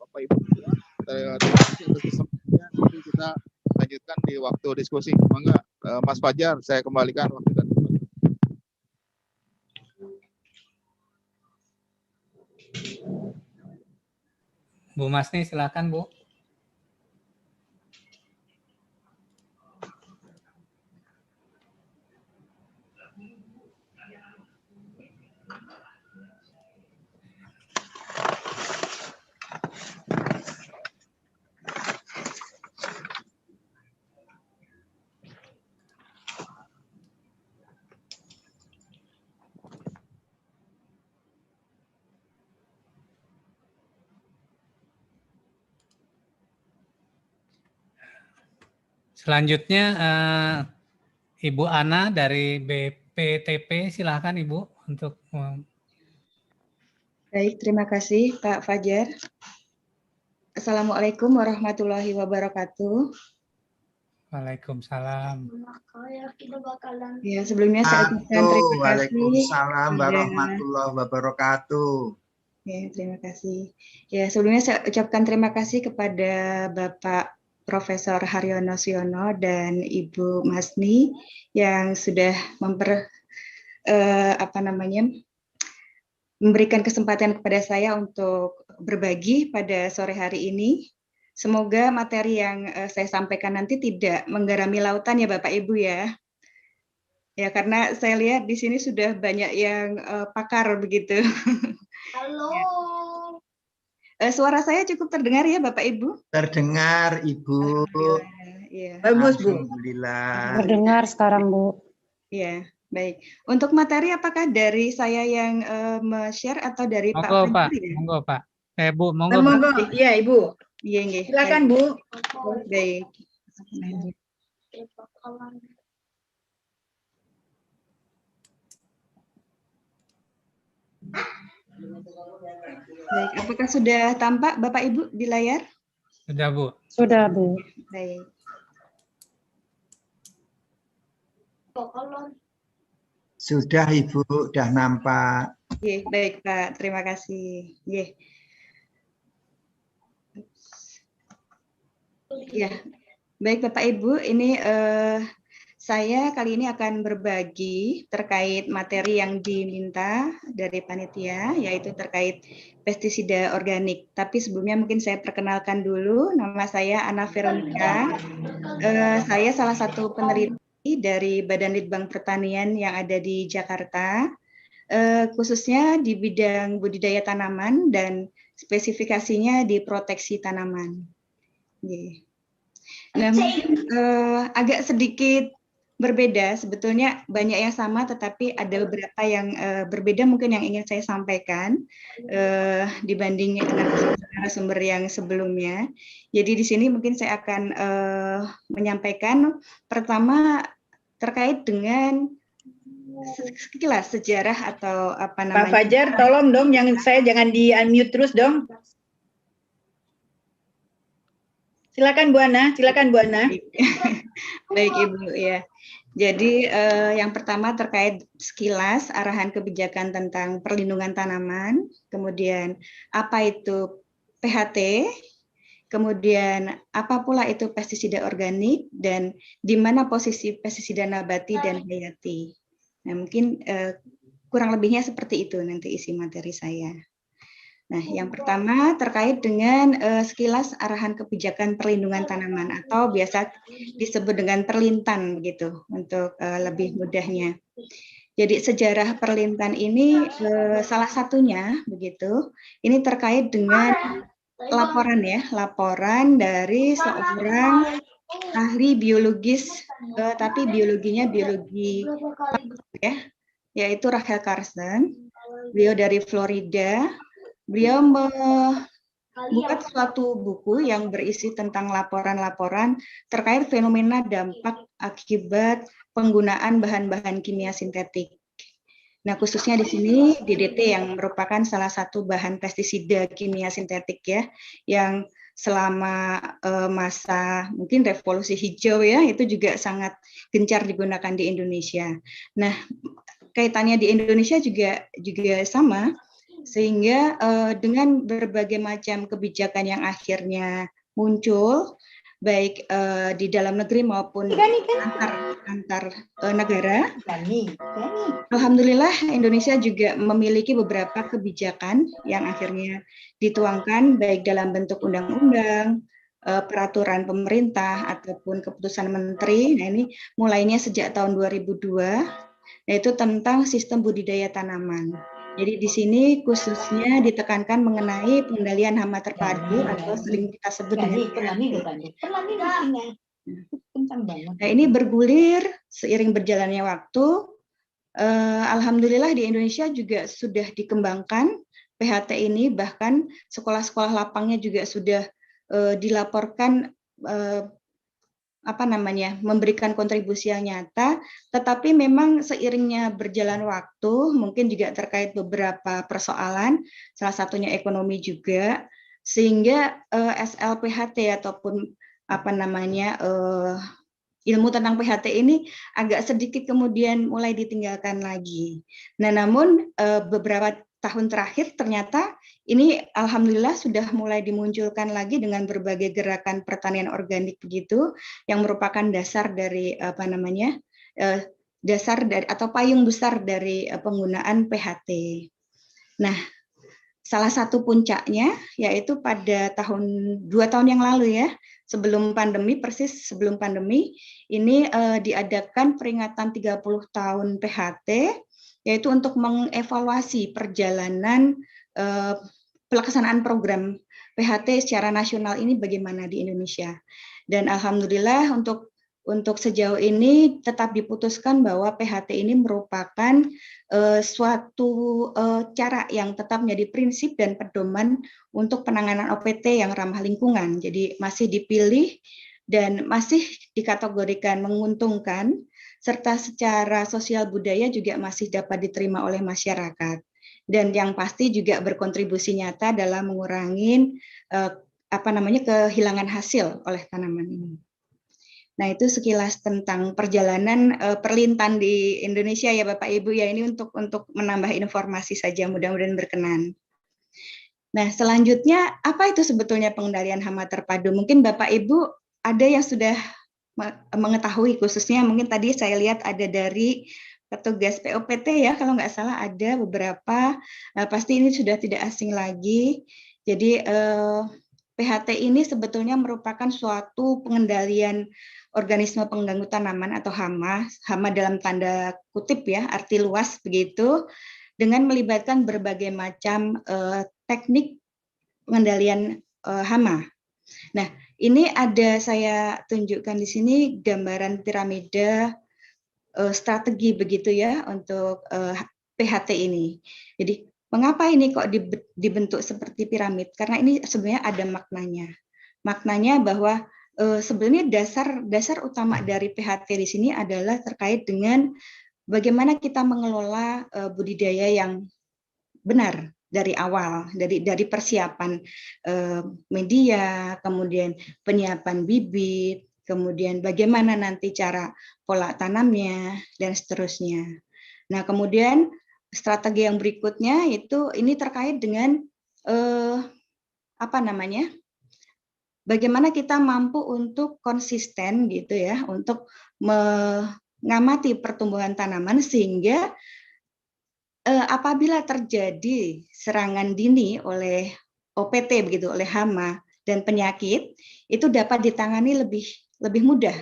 Bapak Ibu semua. Terima kasih atas kesempatannya. Nanti kita lanjutkan di waktu diskusi. Mangga Mas Fajar, saya kembalikan waktu dan tempat. Bu Masni, silakan Bu. Selanjutnya Ibu Ana dari BPTP, silakan Ibu untuk. Baik, terima kasih Pak Fajar. Assalamualaikum warahmatullahi wabarakatuh. Waalaikumsalam. Ya, sebelumnya saya ucapkan terima kasih. Waalaikumsalam warahmatullahi wabarakatuh. Ya, terima kasih. Ya, sebelumnya saya ucapkan terima kasih kepada Bapak Profesor Haryono Siono dan Ibu Masni yang sudah memberikan kesempatan kepada saya untuk berbagi pada sore hari ini. Semoga materi yang saya sampaikan nanti tidak menggarami lautan ya Bapak Ibu ya. Ya, karena saya lihat di sini sudah banyak yang pakar begitu. Halo. Suara saya cukup terdengar ya Bapak Ibu? Terdengar Ibu. Ya. Bagus Bu. Alhamdulillah. Terdengar sekarang Bu. Ya, baik. Untuk materi apakah dari saya yang share atau dari Pak Monggo Pak, Fajri ya? monggo Pak. Bu, monggo. Monggo, iya Ibu. Iya, nggih. Silakan Bu. Baik. Baik, apakah sudah tampak Bapak Ibu di layar? Sudah Bu. Sudah Bu. Baik. Sudah Ibu, sudah nampak. Oke, baik Pak, terima kasih. Ya, baik Bapak Ibu, ini saya kali ini akan berbagi terkait materi yang diminta dari panitia, yaitu terkait pestisida organik. Tapi sebelumnya mungkin saya perkenalkan dulu, nama saya Ana Veronica. Saya salah satu peneliti dari Badan Litbang Pertanian yang ada di Jakarta, khususnya di bidang budidaya tanaman dan spesifikasinya di proteksi tanaman. Nah, mungkin agak sedikit berbeda, sebetulnya banyak yang sama, tetapi ada beberapa yang berbeda mungkin yang ingin saya sampaikan dibanding narasumber yang sebelumnya. Jadi di sini mungkin saya akan menyampaikan pertama terkait dengan sekilas sejarah atau apa namanya. Pak Fajar, tolong dong, saya jangan di-unmute terus dong. Silakan Bu Ana, silakan Bu Ana. Baik Ibu ya. Jadi yang pertama terkait sekilas arahan kebijakan tentang perlindungan tanaman, kemudian apa itu PHT, kemudian apa pula itu pestisida organik, dan di mana posisi pestisida nabati dan hayati. Nah, mungkin kurang lebihnya seperti itu nanti isi materi saya. Nah, yang pertama terkait dengan sekilas arahan kebijakan perlindungan tanaman atau biasa disebut dengan perlintan begitu untuk lebih mudahnya. Jadi sejarah perlintan ini salah satunya begitu. Ini terkait dengan laporan dari seorang ahli biologis, tapi biologinya biologi ya, yaitu Rachel Carson. Beliau dari Florida. Beliau membuat suatu buku yang berisi tentang laporan-laporan terkait fenomena dampak akibat penggunaan bahan-bahan kimia sintetik. Nah, khususnya di sini DDT yang merupakan salah satu bahan pestisida kimia sintetik ya, yang selama masa mungkin revolusi hijau ya, itu juga sangat gencar digunakan di Indonesia. Nah, kaitannya di Indonesia juga sama, sehingga dengan berbagai macam kebijakan yang akhirnya muncul, baik di dalam negeri maupun antar negara, alhamdulillah Indonesia juga memiliki beberapa kebijakan yang akhirnya dituangkan baik dalam bentuk undang-undang, peraturan pemerintah ataupun keputusan menteri. Nah, ini mulainya sejak tahun 2002, yaitu tentang sistem budidaya tanaman. Jadi di sini khususnya ditekankan mengenai pengendalian hama terpadu atau sering kita sebut dengan Nah, ini bergulir seiring berjalannya waktu. Alhamdulillah di Indonesia juga sudah dikembangkan PHT ini, bahkan sekolah-sekolah lapangnya juga sudah dilaporkan memberikan kontribusi yang nyata, tetapi memang seiringnya berjalan waktu, mungkin juga terkait beberapa persoalan, salah satunya ekonomi juga, sehingga SLPHT ataupun ilmu tentang PHT ini agak sedikit kemudian mulai ditinggalkan lagi. Nah, namun beberapa tahun terakhir ternyata ini alhamdulillah sudah mulai dimunculkan lagi dengan berbagai gerakan pertanian organik begitu, yang merupakan dasar dari dasar dari atau payung besar dari penggunaan PHT. Nah, salah satu puncaknya yaitu pada 2 tahun yang lalu ya, sebelum pandemi, persis sebelum pandemi, ini diadakan peringatan 30 tahun PHT, yaitu untuk mengevaluasi perjalanan pelaksanaan program PHT secara nasional ini bagaimana di Indonesia. Dan alhamdulillah untuk sejauh ini tetap diputuskan bahwa PHT ini merupakan suatu cara yang tetap menjadi prinsip dan pedoman untuk penanganan OPT yang ramah lingkungan. Jadi masih dipilih dan masih dikategorikan menguntungkan, serta secara sosial budaya juga masih dapat diterima oleh masyarakat. Dan yang pasti juga berkontribusi nyata dalam mengurangi kehilangan hasil oleh tanaman ini. Nah, itu sekilas tentang perjalanan perlintan di Indonesia ya Bapak Ibu ya, ini untuk menambah informasi saja, mudah-mudahan berkenan. Nah, selanjutnya apa itu sebetulnya pengendalian hama terpadu? Mungkin Bapak Ibu ada yang sudah mengetahui, khususnya mungkin tadi saya lihat ada dari petugas POPT ya, kalau nggak salah ada beberapa, pasti ini sudah tidak asing lagi. Jadi PHT ini sebetulnya merupakan suatu pengendalian organisme pengganggu tanaman atau hama dalam tanda kutip ya, arti luas begitu, dengan melibatkan berbagai macam teknik pengendalian hama. Nah, ini ada saya tunjukkan di sini gambaran piramida strategi begitu ya untuk PHT ini. Jadi mengapa ini kok dibentuk seperti piramid? Karena ini sebenarnya ada maknanya. Maknanya bahwa sebenarnya dasar utama dari PHT di sini adalah terkait dengan bagaimana kita mengelola budidaya yang benar dari awal, dari persiapan media, kemudian penyiapan bibit, kemudian bagaimana nanti cara pola tanamnya dan seterusnya. Nah, kemudian strategi yang berikutnya ini terkait dengan bagaimana kita mampu untuk konsisten gitu ya, untuk mengamati pertumbuhan tanaman sehingga apabila terjadi serangan dini oleh OPT begitu, oleh hama dan penyakit, itu dapat ditangani lebih mudah,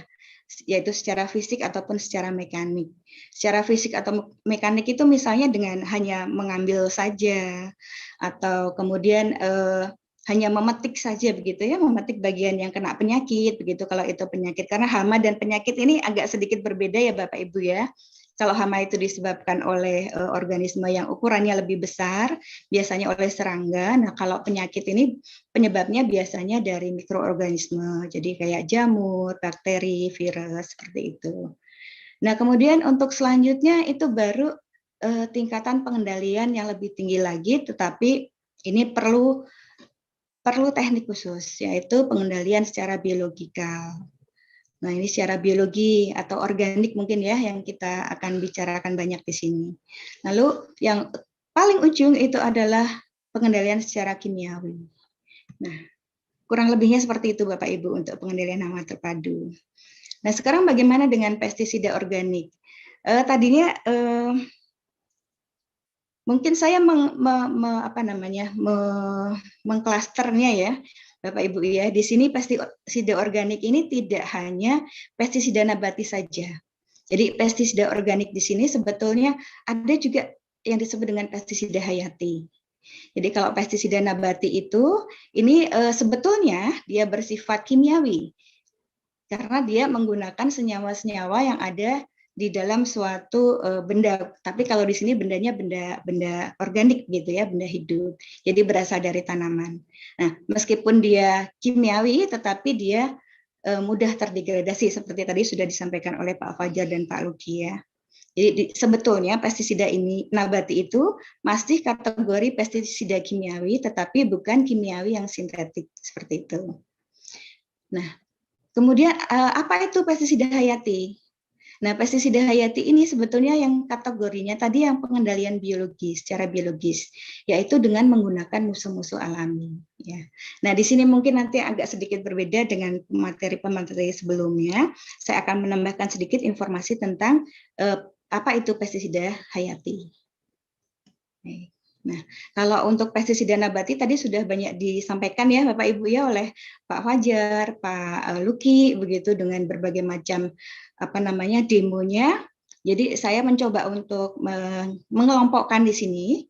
yaitu secara fisik ataupun secara mekanik. Secara fisik atau mekanik itu misalnya dengan hanya mengambil saja, atau kemudian hanya memetik saja begitu ya, memetik bagian yang kena penyakit begitu kalau itu penyakit. Karena hama dan penyakit ini agak sedikit berbeda ya Bapak Ibu ya. Kalau hama itu disebabkan oleh organisme yang ukurannya lebih besar, biasanya oleh serangga. Nah, kalau penyakit ini penyebabnya biasanya dari mikroorganisme, jadi kayak jamur, bakteri, virus, seperti itu. Nah, kemudian untuk selanjutnya itu baru tingkatan pengendalian yang lebih tinggi lagi, tetapi ini perlu teknik khusus, yaitu pengendalian secara biologikal. Nah, ini secara biologi atau organik mungkin ya yang kita akan bicarakan banyak di sini. Lalu yang paling ujung itu adalah pengendalian secara kimiawi. Nah, kurang lebihnya seperti itu Bapak Ibu untuk pengendalian hama terpadu. Nah, sekarang bagaimana dengan pestisida organik? Tadinya mungkin saya mengklasternya ya, Bapak Ibu ya. Di sini pestisida organik ini tidak hanya pestisida nabati saja. Jadi pestisida organik di sini sebetulnya ada juga yang disebut dengan pestisida hayati. Jadi kalau pestisida nabati itu ini sebetulnya dia bersifat kimiawi karena dia menggunakan senyawa-senyawa yang ada di dalam suatu benda, tapi kalau di sini bendanya benda organik gitu ya, benda hidup. Jadi berasal dari tanaman. Nah, meskipun dia kimiawi, tetapi dia mudah terdegradasi seperti tadi sudah disampaikan oleh Pak Fajar dan Pak Luki ya. Jadi sebetulnya pestisida ini nabati itu masih kategori pestisida kimiawi, tetapi bukan kimiawi yang sintetik seperti itu. Nah, kemudian apa itu pestisida hayati? Nah, pestisida hayati ini sebetulnya yang kategorinya tadi yang pengendalian biologis, secara biologis, yaitu dengan menggunakan musuh-musuh alami. Ya. Nah, di sini mungkin nanti agak sedikit berbeda dengan materi-materi sebelumnya. Saya akan menambahkan sedikit informasi tentang apa itu pestisida hayati. Nah, kalau untuk pestisida nabati tadi sudah banyak disampaikan ya Bapak Ibu ya oleh Pak Fajar, Pak Luki begitu dengan berbagai macam demonya. Jadi saya mencoba untuk mengelompokkan di sini.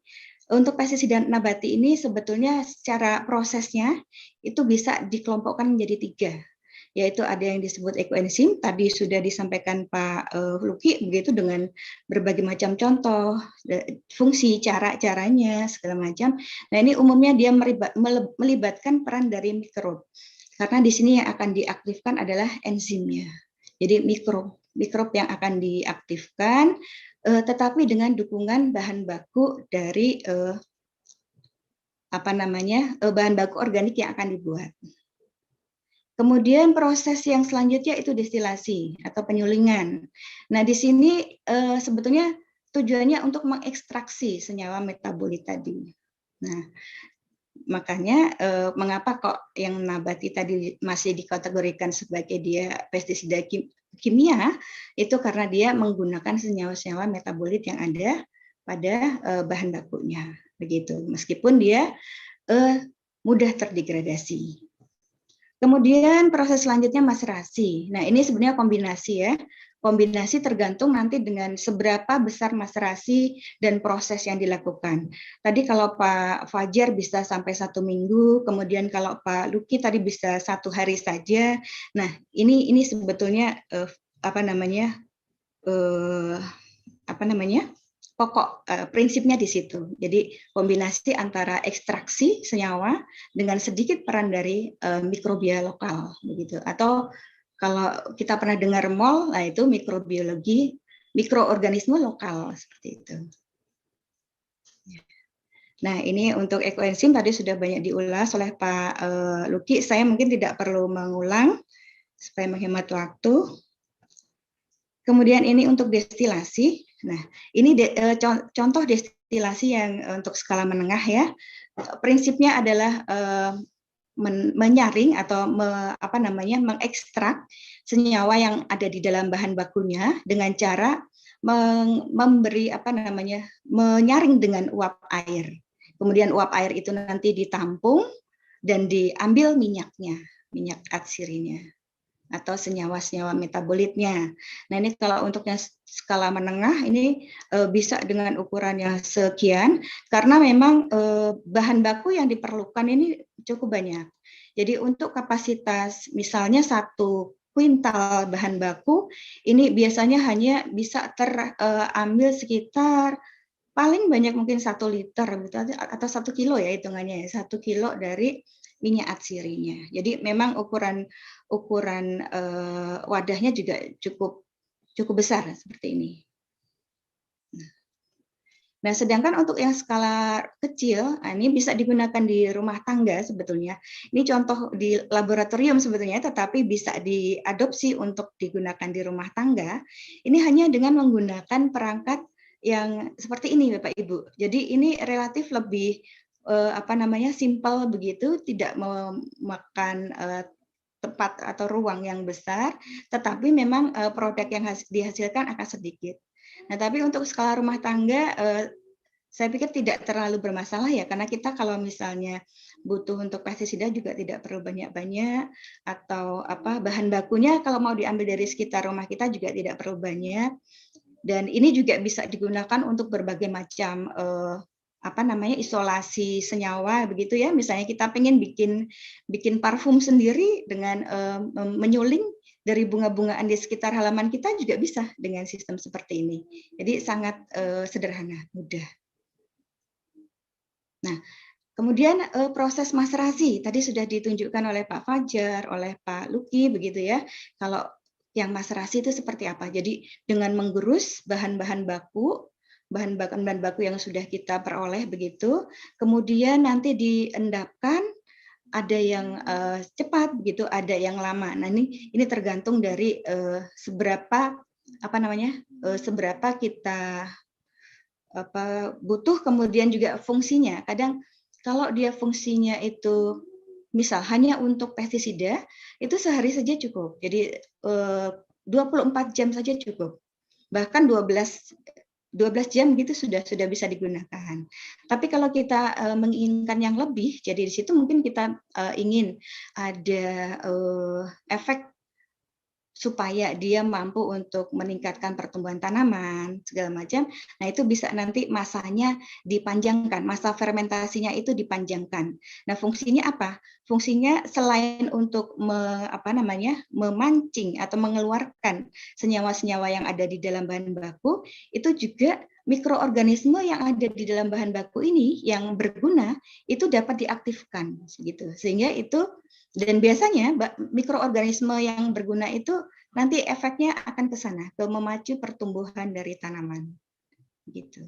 Untuk pestisida nabati ini sebetulnya secara prosesnya itu bisa dikelompokkan menjadi 3. Yaitu ada yang disebut ekoenzim, tadi sudah disampaikan Pak Luki begitu dengan berbagai macam contoh, fungsi, cara-caranya, segala macam. Nah ini umumnya dia melibatkan peran dari mikrob, karena di sini yang akan diaktifkan adalah enzimnya. Jadi mikrob yang akan diaktifkan, tetapi dengan dukungan bahan baku dari bahan baku organik yang akan dibuat. Kemudian proses yang selanjutnya itu destilasi atau penyulingan. Nah, di sini sebetulnya tujuannya untuk mengekstraksi senyawa metabolit tadi. Nah, makanya mengapa kok yang nabati tadi masih dikategorikan sebagai dia pestisida kimia, itu karena dia menggunakan senyawa-senyawa metabolit yang ada pada bahan bakunya. Begitu, meskipun dia mudah terdegradasi. Kemudian proses selanjutnya maserasi. Nah, ini sebenarnya kombinasi ya. Kombinasi tergantung nanti dengan seberapa besar maserasi dan proses yang dilakukan. Tadi kalau Pak Fajar bisa sampai 1 minggu, kemudian kalau Pak Luki tadi bisa 1 hari saja. Nah, ini sebetulnya pokok prinsipnya di situ. Jadi kombinasi antara ekstraksi senyawa dengan sedikit peran dari mikrobia lokal, begitu. Atau kalau kita pernah dengar MOL, nah itu mikrobiologi mikroorganisme lokal seperti itu. Nah ini untuk ekoenzim tadi sudah banyak diulas oleh Pak Luki. Saya mungkin tidak perlu mengulang supaya menghemat waktu. Kemudian ini untuk destilasi. Nah, ini contoh destilasi yang untuk skala menengah ya. Prinsipnya adalah menyaring atau mengekstrak senyawa yang ada di dalam bahan bakunya dengan cara menyaring dengan uap air. Kemudian uap air itu nanti ditampung dan diambil minyaknya, minyak atsirinya atau senyawa-senyawa metabolitnya. Nah ini kalau untuk yang skala menengah ini bisa dengan ukuran yang sekian karena memang bahan baku yang diperlukan ini cukup banyak. Jadi untuk kapasitas misalnya 1 kuintal bahan baku ini biasanya hanya bisa terambil sekitar paling banyak mungkin 1 liter atau 1 kilo ya hitungannya ya, 1 kilo dari minyak atsirinya. Jadi memang ukuran wadahnya juga cukup besar seperti ini. Nah, sedangkan untuk yang skala kecil, ini bisa digunakan di rumah tangga sebetulnya. Ini contoh di laboratorium sebetulnya, tetapi bisa diadopsi untuk digunakan di rumah tangga. Ini hanya dengan menggunakan perangkat yang seperti ini, Bapak Ibu. Jadi ini relatif lebih simple begitu, tidak memakan tempat atau ruang yang besar, tetapi memang produk yang dihasilkan akan sedikit. Nah, tapi untuk skala rumah tangga, saya pikir tidak terlalu bermasalah ya, karena kita kalau misalnya butuh untuk pestisida juga tidak perlu banyak-banyak, atau bahan bakunya kalau mau diambil dari sekitar rumah kita juga tidak perlu banyak. Dan ini juga bisa digunakan untuk berbagai macam isolasi senyawa begitu ya. Misalnya kita pengen bikin parfum sendiri dengan menyuling dari bunga-bungaan di sekitar halaman kita juga bisa dengan sistem seperti ini. Jadi sangat sederhana, mudah. Nah, kemudian proses maserasi tadi sudah ditunjukkan oleh Pak Fajar, oleh Pak Luki begitu ya. Kalau yang maserasi itu seperti apa? Jadi dengan menggerus bahan-bahan baku yang sudah kita peroleh begitu, kemudian nanti diendapkan, ada yang cepat begitu, ada yang lama. Nah ini tergantung dari seberapa seberapa kita butuh, kemudian juga fungsinya. Kadang kalau dia fungsinya itu misal hanya untuk pestisida, itu sehari saja cukup. Jadi 24 jam saja cukup. Bahkan 12 jam gitu sudah bisa digunakan. Tapi kalau kita menginginkan yang lebih, jadi di situ mungkin kita ingin ada efek supaya dia mampu untuk meningkatkan pertumbuhan tanaman segala macam. Nah, itu bisa nanti masanya dipanjangkan, masa fermentasinya itu dipanjangkan. Nah, fungsinya apa? Fungsinya selain untuk memancing atau mengeluarkan senyawa-senyawa yang ada di dalam bahan baku, itu juga mikroorganisme yang ada di dalam bahan baku ini yang berguna itu dapat diaktifkan gitu. Sehingga itu, dan biasanya mikroorganisme yang berguna itu nanti efeknya akan ke sana, ke memacu pertumbuhan dari tanaman gitu.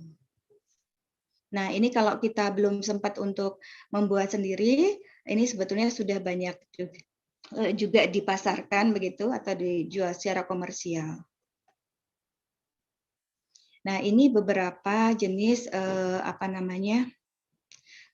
Nah, ini kalau kita belum sempat untuk membuat sendiri, ini sebetulnya sudah banyak juga dipasarkan begitu atau dijual secara komersial. Nah, ini beberapa jenis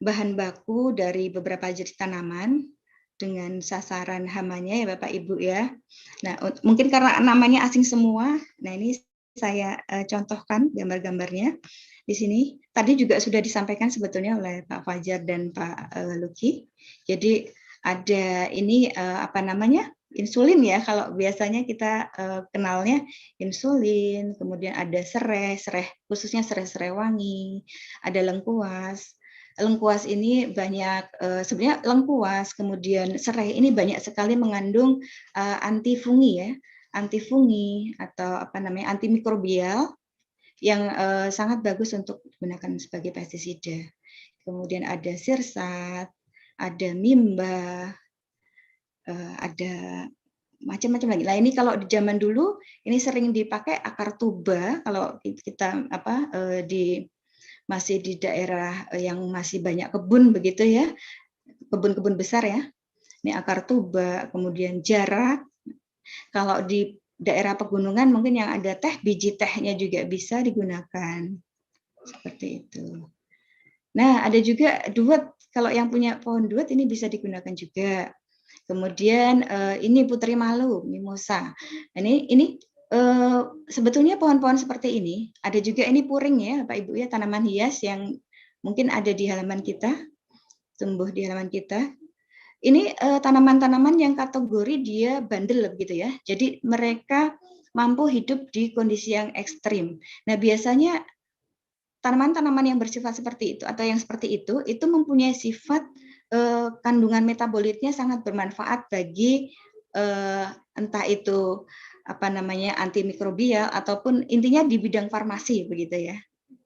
bahan baku dari beberapa jenis tanaman dengan sasaran hamanya ya Bapak Ibu ya. Nah, mungkin karena namanya asing semua, nah ini saya contohkan gambar-gambarnya di sini. Tadi juga sudah disampaikan sebetulnya oleh Pak Fajar dan Pak Luki. Jadi ada ini insulin ya, kalau biasanya kita kenalnya insulin, kemudian ada serai khususnya serai wangi, ada lengkuas. Lengkuas ini banyak, sebenarnya lengkuas, kemudian serai ini banyak sekali mengandung antifungi ya, antifungi atau antimikrobial yang sangat bagus untuk digunakan sebagai pestisida. Kemudian ada sirsat, ada mimba, ada macam-macam lagi. Nah, ini kalau di zaman dulu ini sering dipakai akar tuba kalau kita masih di daerah yang masih banyak kebun begitu ya, kebun-kebun besar ya. Ini akar tuba, kemudian jarak. Kalau di daerah pegunungan mungkin yang ada teh, biji tehnya juga bisa digunakan. Seperti itu. Nah, ada juga duet. Kalau yang punya pohon duet ini bisa digunakan juga. Kemudian ini putri malu, mimosa. Ini sebetulnya pohon-pohon seperti ini, ada juga ini puring ya Pak Ibu ya, tanaman hias yang mungkin ada di halaman kita, tumbuh di halaman kita. Ini tanaman-tanaman yang kategori dia bandel gitu ya, jadi mereka mampu hidup di kondisi yang ekstrim. Nah, biasanya tanaman-tanaman yang bersifat seperti itu atau yang seperti itu mempunyai sifat kandungan metabolitnya sangat bermanfaat bagi entah itu antimikrobial ataupun intinya di bidang farmasi begitu ya.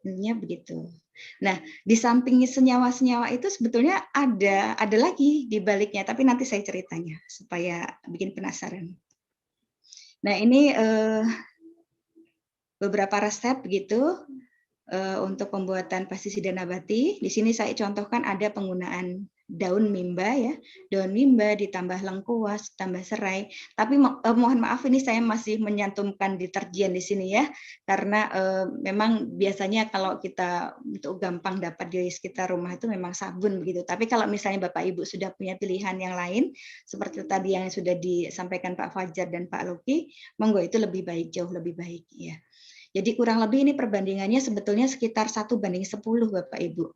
Intinya begitu. Nah, di samping senyawa-senyawa itu sebetulnya ada lagi di baliknya, tapi nanti saya ceritanya supaya bikin penasaran. Nah, ini beberapa resep begitu untuk pembuatan pestisida nabati. Di sini saya contohkan ada penggunaan daun mimba ya, daun mimba ditambah lengkuas, tambah serai. Tapi mohon maaf ini saya masih menyantumkan deterjen di sini ya, karena memang biasanya kalau kita untuk gampang dapat di sekitar rumah itu memang sabun begitu. Tapi kalau misalnya Bapak Ibu sudah punya pilihan yang lain, seperti tadi yang sudah disampaikan Pak Fajar dan Pak Luki, monggo itu lebih baik, jauh lebih baik ya. Jadi kurang lebih ini perbandingannya sebetulnya sekitar 1:10 Bapak Ibu.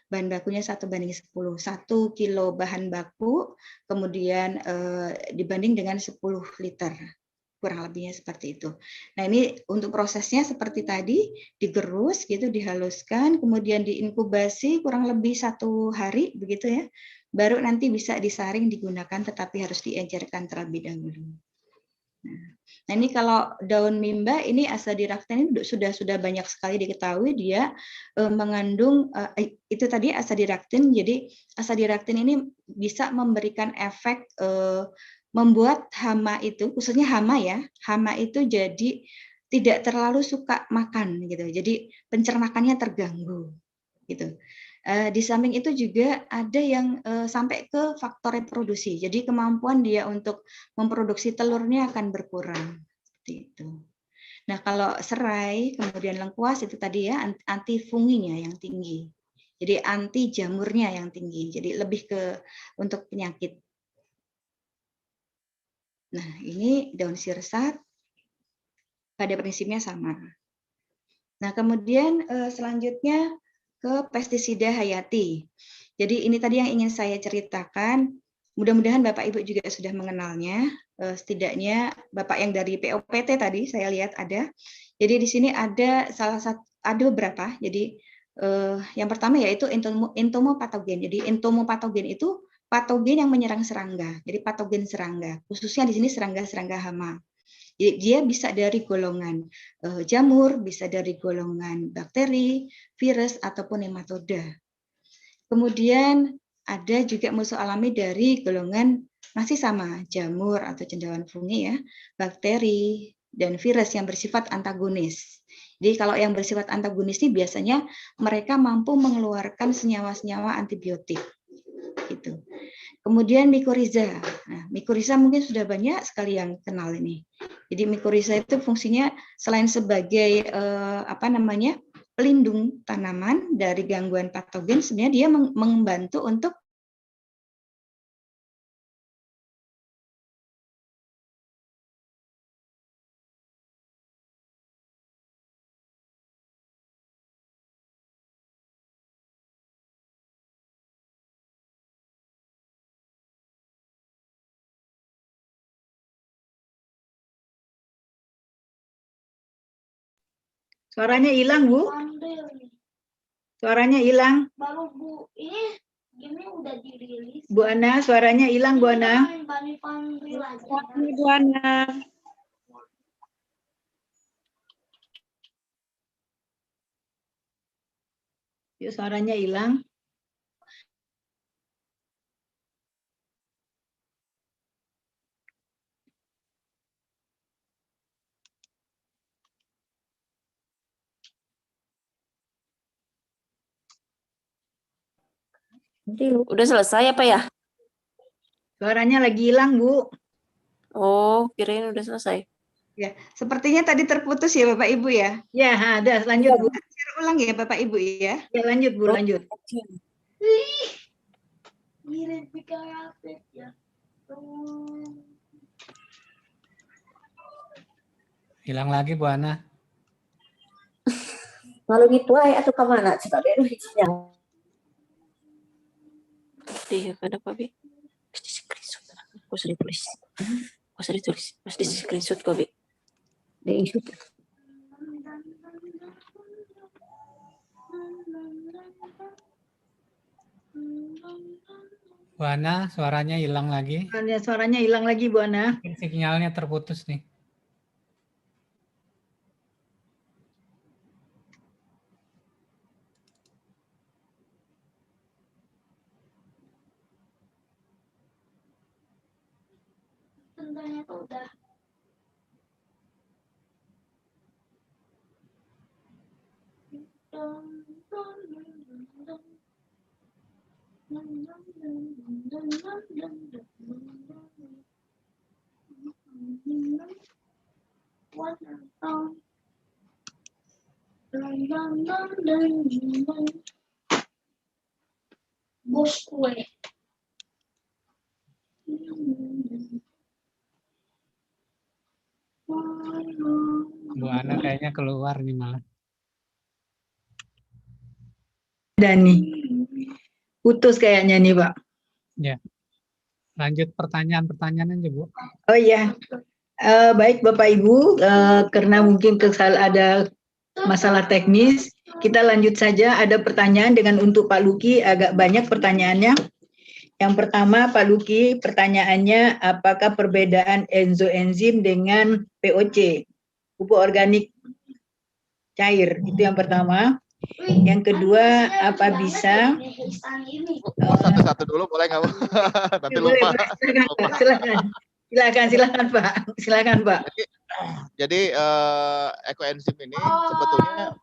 Bahan bakunya 1:10. 1 kilo bahan baku kemudian dibanding dengan 10 liter. Kurang lebihnya seperti itu. Nah, ini untuk prosesnya seperti tadi, digerus gitu, dihaluskan, kemudian diinkubasi kurang lebih 1 hari begitu ya. Baru nanti bisa disaring digunakan, tetapi harus diencerkan terlebih dahulu. Nah, ini kalau daun mimba ini azadirachtin ini sudah banyak sekali diketahui dia mengandung itu tadi azadirachtin. Jadi azadirachtin ini bisa memberikan efek membuat hama itu, khususnya hama ya, hama itu jadi tidak terlalu suka makan gitu. Jadi pencernakannya terganggu gitu. Di samping itu juga ada yang sampai ke faktor reproduksi. Jadi kemampuan dia untuk memproduksi telurnya akan berkurang. Seperti itu. Nah, kalau serai, kemudian lengkuas itu tadi ya anti funginya yang tinggi. Jadi anti jamurnya yang tinggi. Jadi lebih ke untuk penyakit. Nah, ini daun sirsat pada prinsipnya sama. Nah, kemudian selanjutnya ke pestisida hayati. Jadi ini tadi yang ingin saya ceritakan. Mudah-mudahan Bapak Ibu juga sudah mengenalnya. Setidaknya Bapak yang dari POPT tadi saya lihat ada. Jadi di sini ada ada beberapa. Jadi yang pertama yaitu entomopatogen. Jadi entomopatogen itu patogen yang menyerang serangga. Jadi patogen serangga. Khususnya di sini serangga-serangga hama. Jadi dia bisa dari golongan jamur, bisa dari golongan bakteri, virus ataupun nematoda. Kemudian ada juga musuh alami dari golongan masih sama, jamur atau cendawan fungi ya, bakteri dan virus yang bersifat antagonis. Jadi kalau yang bersifat antagonis ini biasanya mereka mampu mengeluarkan senyawa-senyawa antibiotik. Gitu. Kemudian mikoriza. Nah, mikoriza mungkin sudah banyak sekali yang kenal ini. Jadi mikoriza itu fungsinya selain sebagai pelindung tanaman dari gangguan patogen, sebenarnya dia membantu untuk Suaranya hilang, Bu. Suaranya hilang. Baru Bu, ini udah dirilis. Bu Ana, suaranya hilang, Bu Ana. Bu Ana. Yuk, suaranya hilang. Udah selesai apa ya? Suaranya lagi hilang, Bu. Oh, kirain udah selesai. Ya, sepertinya tadi terputus ya Bapak Ibu ya. Ya, ada. Lanjut, Bu. Share ulang ya Bapak Ibu ya. Ya, lanjut, Bu, lanjut. Mirip kayak ya. Hilang lagi Bu Ana. Kalau gitu ay atau kemana? Coba deh yang di pada Pak Bi. Pasti screenshot. Aku sudah tulis. Pasti screenshot kok Bi. Di shoot. Bu Ana, suaranya hilang lagi. Suaranya hilang lagi, Bu Ana. Sinyalnya terputus nih. Tentangnya tuh udah. Bos kue. Bu Ana kayaknya keluar nih malah. Dan nih, putus kayaknya nih, Pak. Ya. Lanjut pertanyaan-pertanyaan aja, Bu. Oh iya. Baik Bapak Ibu, karena mungkin ada masalah teknis, kita lanjut saja. Ada pertanyaan untuk Pak Luki, agak banyak pertanyaannya. Yang pertama, Pak Luki, pertanyaannya, apakah perbedaan enzoenzim dengan POC, pupuk organik cair? Itu yang pertama. Yang kedua, apa bisa? Satu-satu dulu boleh nggak? Nanti lupa. Silakan Pak. Silakan Pak. Jadi ekoenzim ini sebetulnya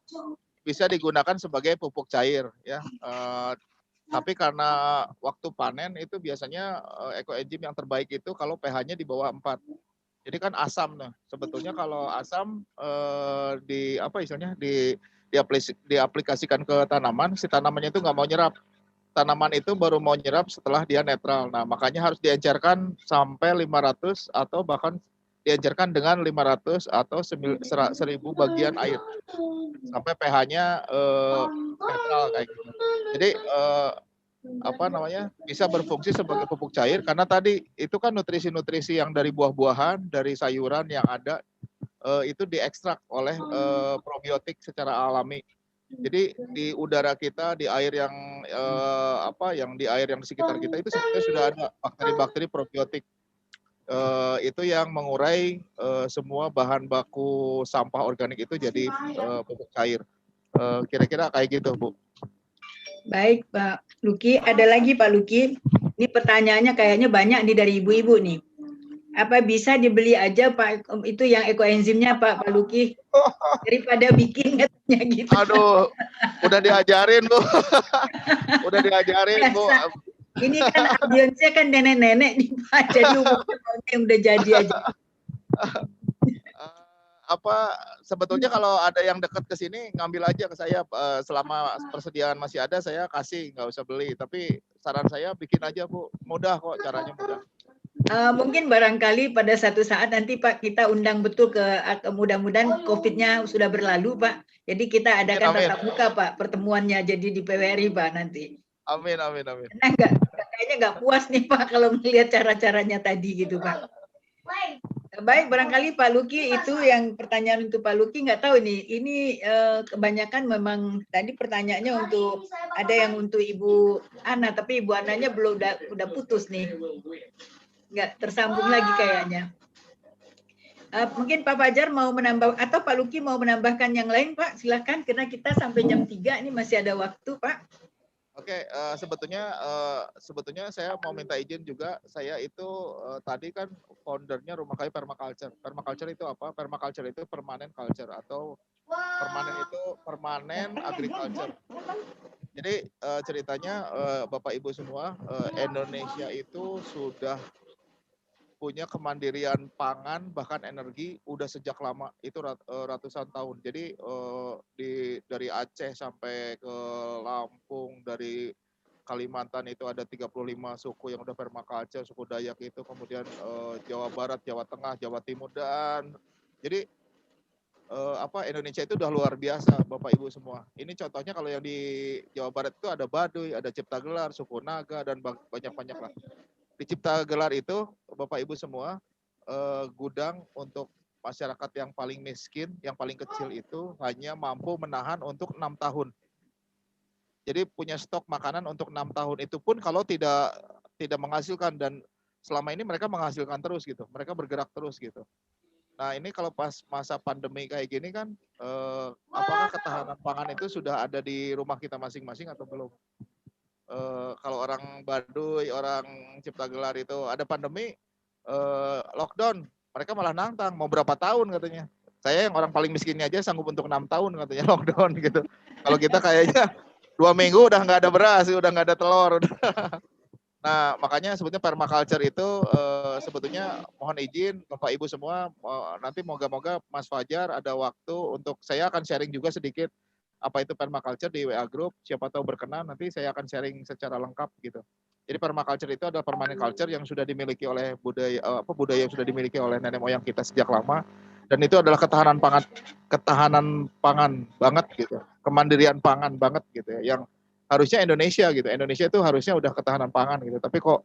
bisa digunakan sebagai pupuk cair ya. Tapi karena waktu panen itu biasanya ekoenzim yang terbaik itu kalau pH-nya di bawah 4. Ini kan asam. Nah, sebetulnya kalau asam di apa istilahnya diaplikasikan ke tanaman, si tanamannya itu nggak mau nyerap. Tanaman itu baru mau nyerap setelah dia netral. Nah, makanya harus diencerkan sampai 500 atau bahkan diencerkan dengan 500 atau 1000 bagian air sampai pH-nya netral kayak gitu. Jadi apa namanya bisa berfungsi sebagai pupuk cair karena tadi itu kan nutrisi-nutrisi yang dari buah-buahan, dari sayuran yang ada itu diekstrak oleh probiotik secara alami. Jadi di udara kita, di air yang di air yang di sekitar kita itu sebetulnya sudah ada bakteri-bakteri probiotik. Itu yang mengurai semua bahan baku sampah organik itu jadi pupuk cair. Kira-kira kayak gitu, Bu. Baik, Pak Luki. Ada lagi, Pak Luki. Ini pertanyaannya kayaknya banyak nih dari ibu-ibu nih. Apa bisa dibeli aja, Pak, itu yang ekoenzimnya, Pak Luki? Daripada bikin katanya gitu. Aduh, udah diajarin, Bu. Udah diajarin, Bu. Ini kan audiensnya kan nenek-nenek nih, Pak. Jadi umumnya yang udah jadi aja. Sebetulnya kalau ada yang dekat ke sini ngambil aja ke saya, selama persediaan masih ada saya kasih, nggak usah beli. Tapi saran saya bikin aja, Bu. Mudah kok, caranya mudah. Mungkin barangkali pada satu saat nanti Pak kita undang betul ke mudah-mudahan COVID-nya sudah berlalu, Pak. Jadi kita adakan tatap muka, Pak, pertemuannya jadi di PWRI, Pak, nanti. Amin. Nah, kayaknya nggak puas nih, Pak, kalau melihat cara-caranya tadi gitu, Pak. Baik, barangkali Pak Luki itu yang pertanyaan untuk Pak Luki, nggak tahu nih, ini kebanyakan memang tadi pertanyaannya untuk ada yang untuk Ibu Ana, tapi Ibu Ananya belum udah putus nih, nggak tersambung lagi kayaknya. Mungkin Pak Fajar mau menambah atau Pak Luki mau menambahkan yang lain, Pak, silakan karena kita sampai jam 3 ini masih ada waktu, Pak. Oke, sebetulnya saya mau minta izin juga. Saya itu tadi kan foundernya Rumah Kayu Permaculture. Permaculture itu apa? Permaculture itu permanent culture atau permanen agriculture. Jadi ceritanya Bapak Ibu semua, Indonesia itu sudah punya kemandirian pangan bahkan energi udah sejak lama, itu ratusan tahun. Jadi dari Aceh sampai ke Lampung, dari Kalimantan itu ada 35 suku yang udah permaculture, suku Dayak itu, kemudian Jawa Barat, Jawa Tengah, Jawa Timur, dan jadi Indonesia itu udah luar biasa, Bapak Ibu semua. Ini contohnya kalau yang di Jawa Barat itu ada Baduy, ada Cipta Gelar, suku Naga, dan banyak-banyak lah. Di Cipta Gelar itu, Bapak Ibu semua, gudang untuk masyarakat yang paling miskin, yang paling kecil itu hanya mampu menahan untuk 6 tahun. Jadi punya stok makanan untuk 6 tahun. Itu pun kalau tidak menghasilkan, dan selama ini mereka menghasilkan terus gitu. Mereka bergerak terus gitu. Nah ini kalau pas masa pandemi kayak gini kan, apakah ketahanan pangan itu sudah ada di rumah kita masing-masing atau belum? Kalau orang Baduy, orang Cipta Gelar itu ada pandemi, lockdown, mereka malah nantang mau berapa tahun katanya. Saya yang orang paling miskinnya aja sanggup untuk 6 tahun katanya lockdown gitu. Kalau kita kayaknya 2 minggu udah nggak ada beras, udah nggak ada telur. Nah makanya sebetulnya permaculture itu sebetulnya mohon izin Bapak Ibu semua, nanti moga-moga Mas Fajar ada waktu untuk saya akan sharing juga sedikit apa itu permaculture di WA Group, siapa tahu berkenan, nanti saya akan sharing secara lengkap gitu. Jadi permaculture itu adalah permanent culture yang sudah dimiliki oleh budaya yang sudah dimiliki oleh nenek moyang kita sejak lama, dan itu adalah ketahanan pangan banget gitu, kemandirian pangan banget gitu ya, yang harusnya Indonesia gitu. Indonesia itu harusnya udah ketahanan pangan gitu, tapi kok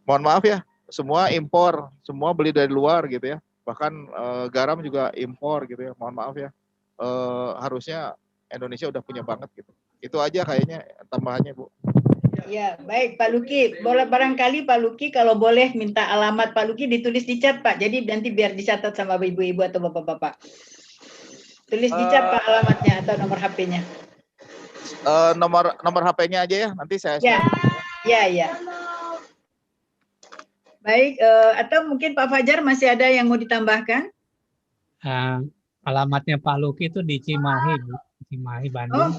mohon maaf ya, semua impor, semua beli dari luar gitu ya. Bahkan garam juga impor gitu ya. Mohon maaf ya. Harusnya Indonesia udah punya banget gitu. Itu aja kayaknya tambahannya, Bu. Ya, baik Pak Luki. Barangkali Pak Luki kalau boleh minta alamat Pak Luki ditulis di chat, Pak. Jadi nanti biar dicatat sama ibu-ibu atau bapak-bapak. Tulis di chat Pak alamatnya atau nomor HP-nya. Nomor HP-nya aja ya, nanti saya share. Ya. Baik, atau mungkin Pak Fajar masih ada yang mau ditambahkan? Alamatnya Pak Luki itu di Cimahi, Bandung.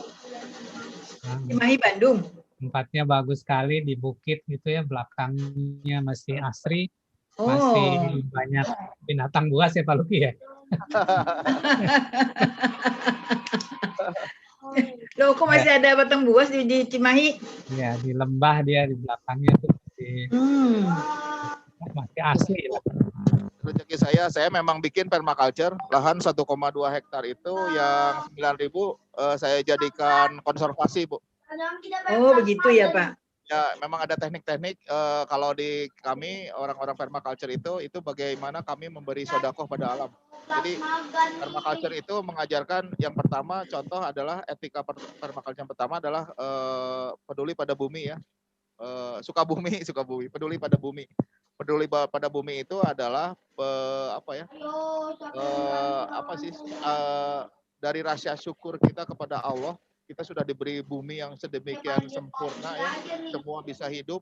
Cimahi, Bandung. Tempatnya bagus sekali di bukit gitu ya, belakangnya masih asri. Masih banyak binatang buas ya Pak Luki ya. Loh, kok masih ada batang buas di Cimahi? Ya, di lembah dia di belakangnya tuh masih asli lah. Rezeki saya memang bikin permaculture, lahan 1,2 hektar itu yang 9.000 saya jadikan konservasi, Bu. Oh, begitu ya, Pak. Ya, memang ada teknik-teknik kalau di kami orang-orang permaculture itu bagaimana kami memberi sedekah pada alam. Jadi permaculture itu mengajarkan yang pertama contoh adalah etika permaculture yang pertama adalah peduli pada bumi ya. Suka bumi, peduli pada bumi. Peduli pada bumi itu adalah dari rasa syukur kita kepada Allah. Kita sudah diberi bumi yang sedemikian sempurna ya, semua bisa hidup,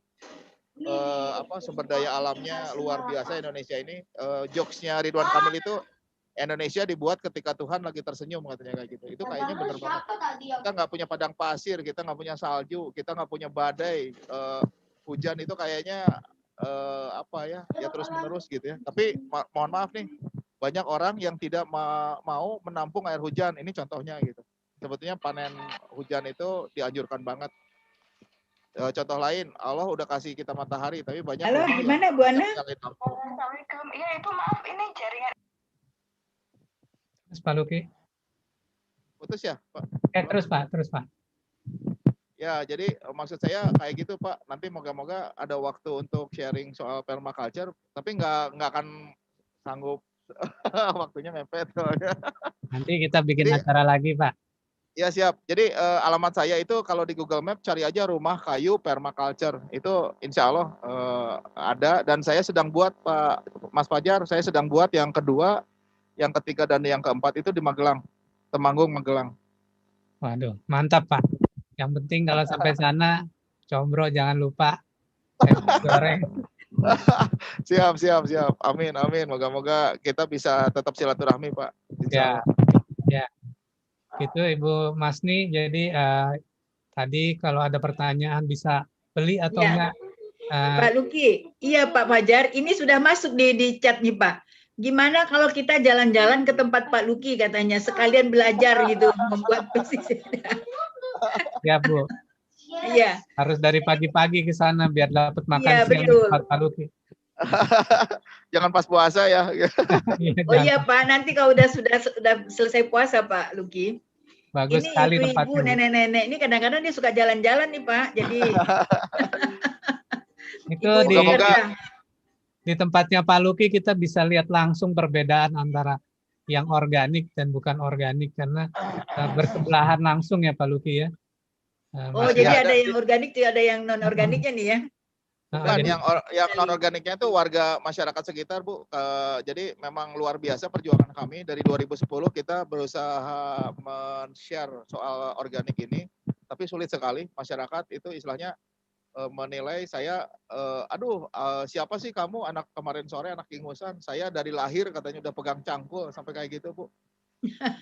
sumber daya alamnya luar biasa Indonesia ini. Jokesnya Ridwan Kamil itu Indonesia dibuat ketika Tuhan lagi tersenyum katanya kayak gitu. Itu kayaknya bener banget. Kita nggak punya padang pasir, kita nggak punya salju, kita nggak punya badai, hujan itu kayaknya ya terus menerus gitu ya. Tapi mohon maaf nih, banyak orang yang tidak mau menampung air hujan. Ini contohnya gitu. Sebetulnya panen hujan itu dianjurkan banget. Contoh lain, Allah udah kasih kita matahari, tapi banyak. Halo, di mana Bu Ana? Assalamualaikum. Iya, itu maaf ini jaringan. Terus Pak Luki. Putus ya, Pak? Terus Pak. Ya, jadi maksud saya kayak gitu, Pak. Nanti moga-moga ada waktu untuk sharing soal permaculture, tapi nggak akan sanggup waktunya mepet. Nanti kita bikin acara lagi, Pak. Ya siap. Jadi alamat saya itu kalau di Google Map cari aja rumah kayu permaculture. Itu insya Allah ada. Dan saya sedang buat Pak Mas Fajar, saya sedang buat yang kedua, yang ketiga dan yang keempat itu di Magelang, Temanggung, Magelang. Waduh, mantap Pak. Yang penting kalau sampai sana, combro jangan lupa goreng. Siap. Amin. Moga-moga kita bisa tetap silaturahmi, Pak. Ya. Gitu Ibu Masni. Jadi tadi kalau ada pertanyaan bisa beli atau enggak. Pak Luki, iya Pak Fajar, ini sudah masuk di chat nih Pak. Gimana kalau kita jalan-jalan ke tempat Pak Luki katanya, sekalian belajar gitu membuat pestisida. Ya Bu. Iya. Harus dari pagi-pagi ke sana biar dapat makan siang di tempat Pak Luki. Jangan pas puasa ya. Oh iya Pak, nanti kalau sudah selesai puasa Pak Luki. Bagus ini sekali ibu-ibu, tempatnya. nenek-nenek ini kadang-kadang dia suka jalan-jalan nih Pak. Jadi itu di tempatnya Pak Luki kita bisa lihat langsung perbedaan antara yang organik dan bukan organik karena bersebelahan langsung ya Pak Luki ya. Jadi ada yang organik, ada yang non organiknya nih ya. Bukan, yang non-organiknya itu warga masyarakat sekitar, Bu. Jadi memang luar biasa perjuangan kami. Dari 2010 kita berusaha men-share soal organik ini. Tapi sulit sekali. Masyarakat itu istilahnya menilai saya, siapa sih kamu anak kemarin sore, anak ingusan. Saya dari lahir katanya udah pegang cangkul, sampai kayak gitu, Bu.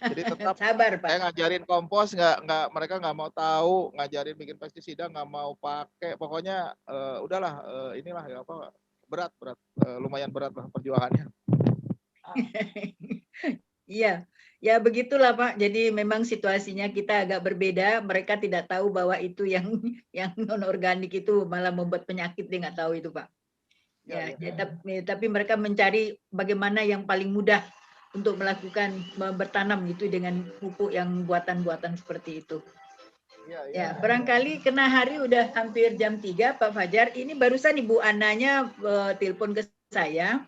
Jadi tetap sabar, Pak. Saya ngajarin kompos, mereka nggak mau tahu, ngajarin bikin pestisida nggak mau pakai, pokoknya udahlah inilah ya apa berat, lumayan berat lah perjuangannya. Iya, ya begitulah Pak. Jadi memang situasinya kita agak berbeda. Mereka tidak tahu bahwa itu yang non organik itu malah membuat penyakit, dia nggak tahu itu Pak. Ya. Tapi mereka mencari bagaimana yang paling mudah untuk melakukan bertanam gitu dengan pupuk yang buatan-buatan seperti itu. Ya, barangkali kena hari udah hampir jam 3 Pak Fajar. Ini barusan Ibu Ananya telepon ke saya.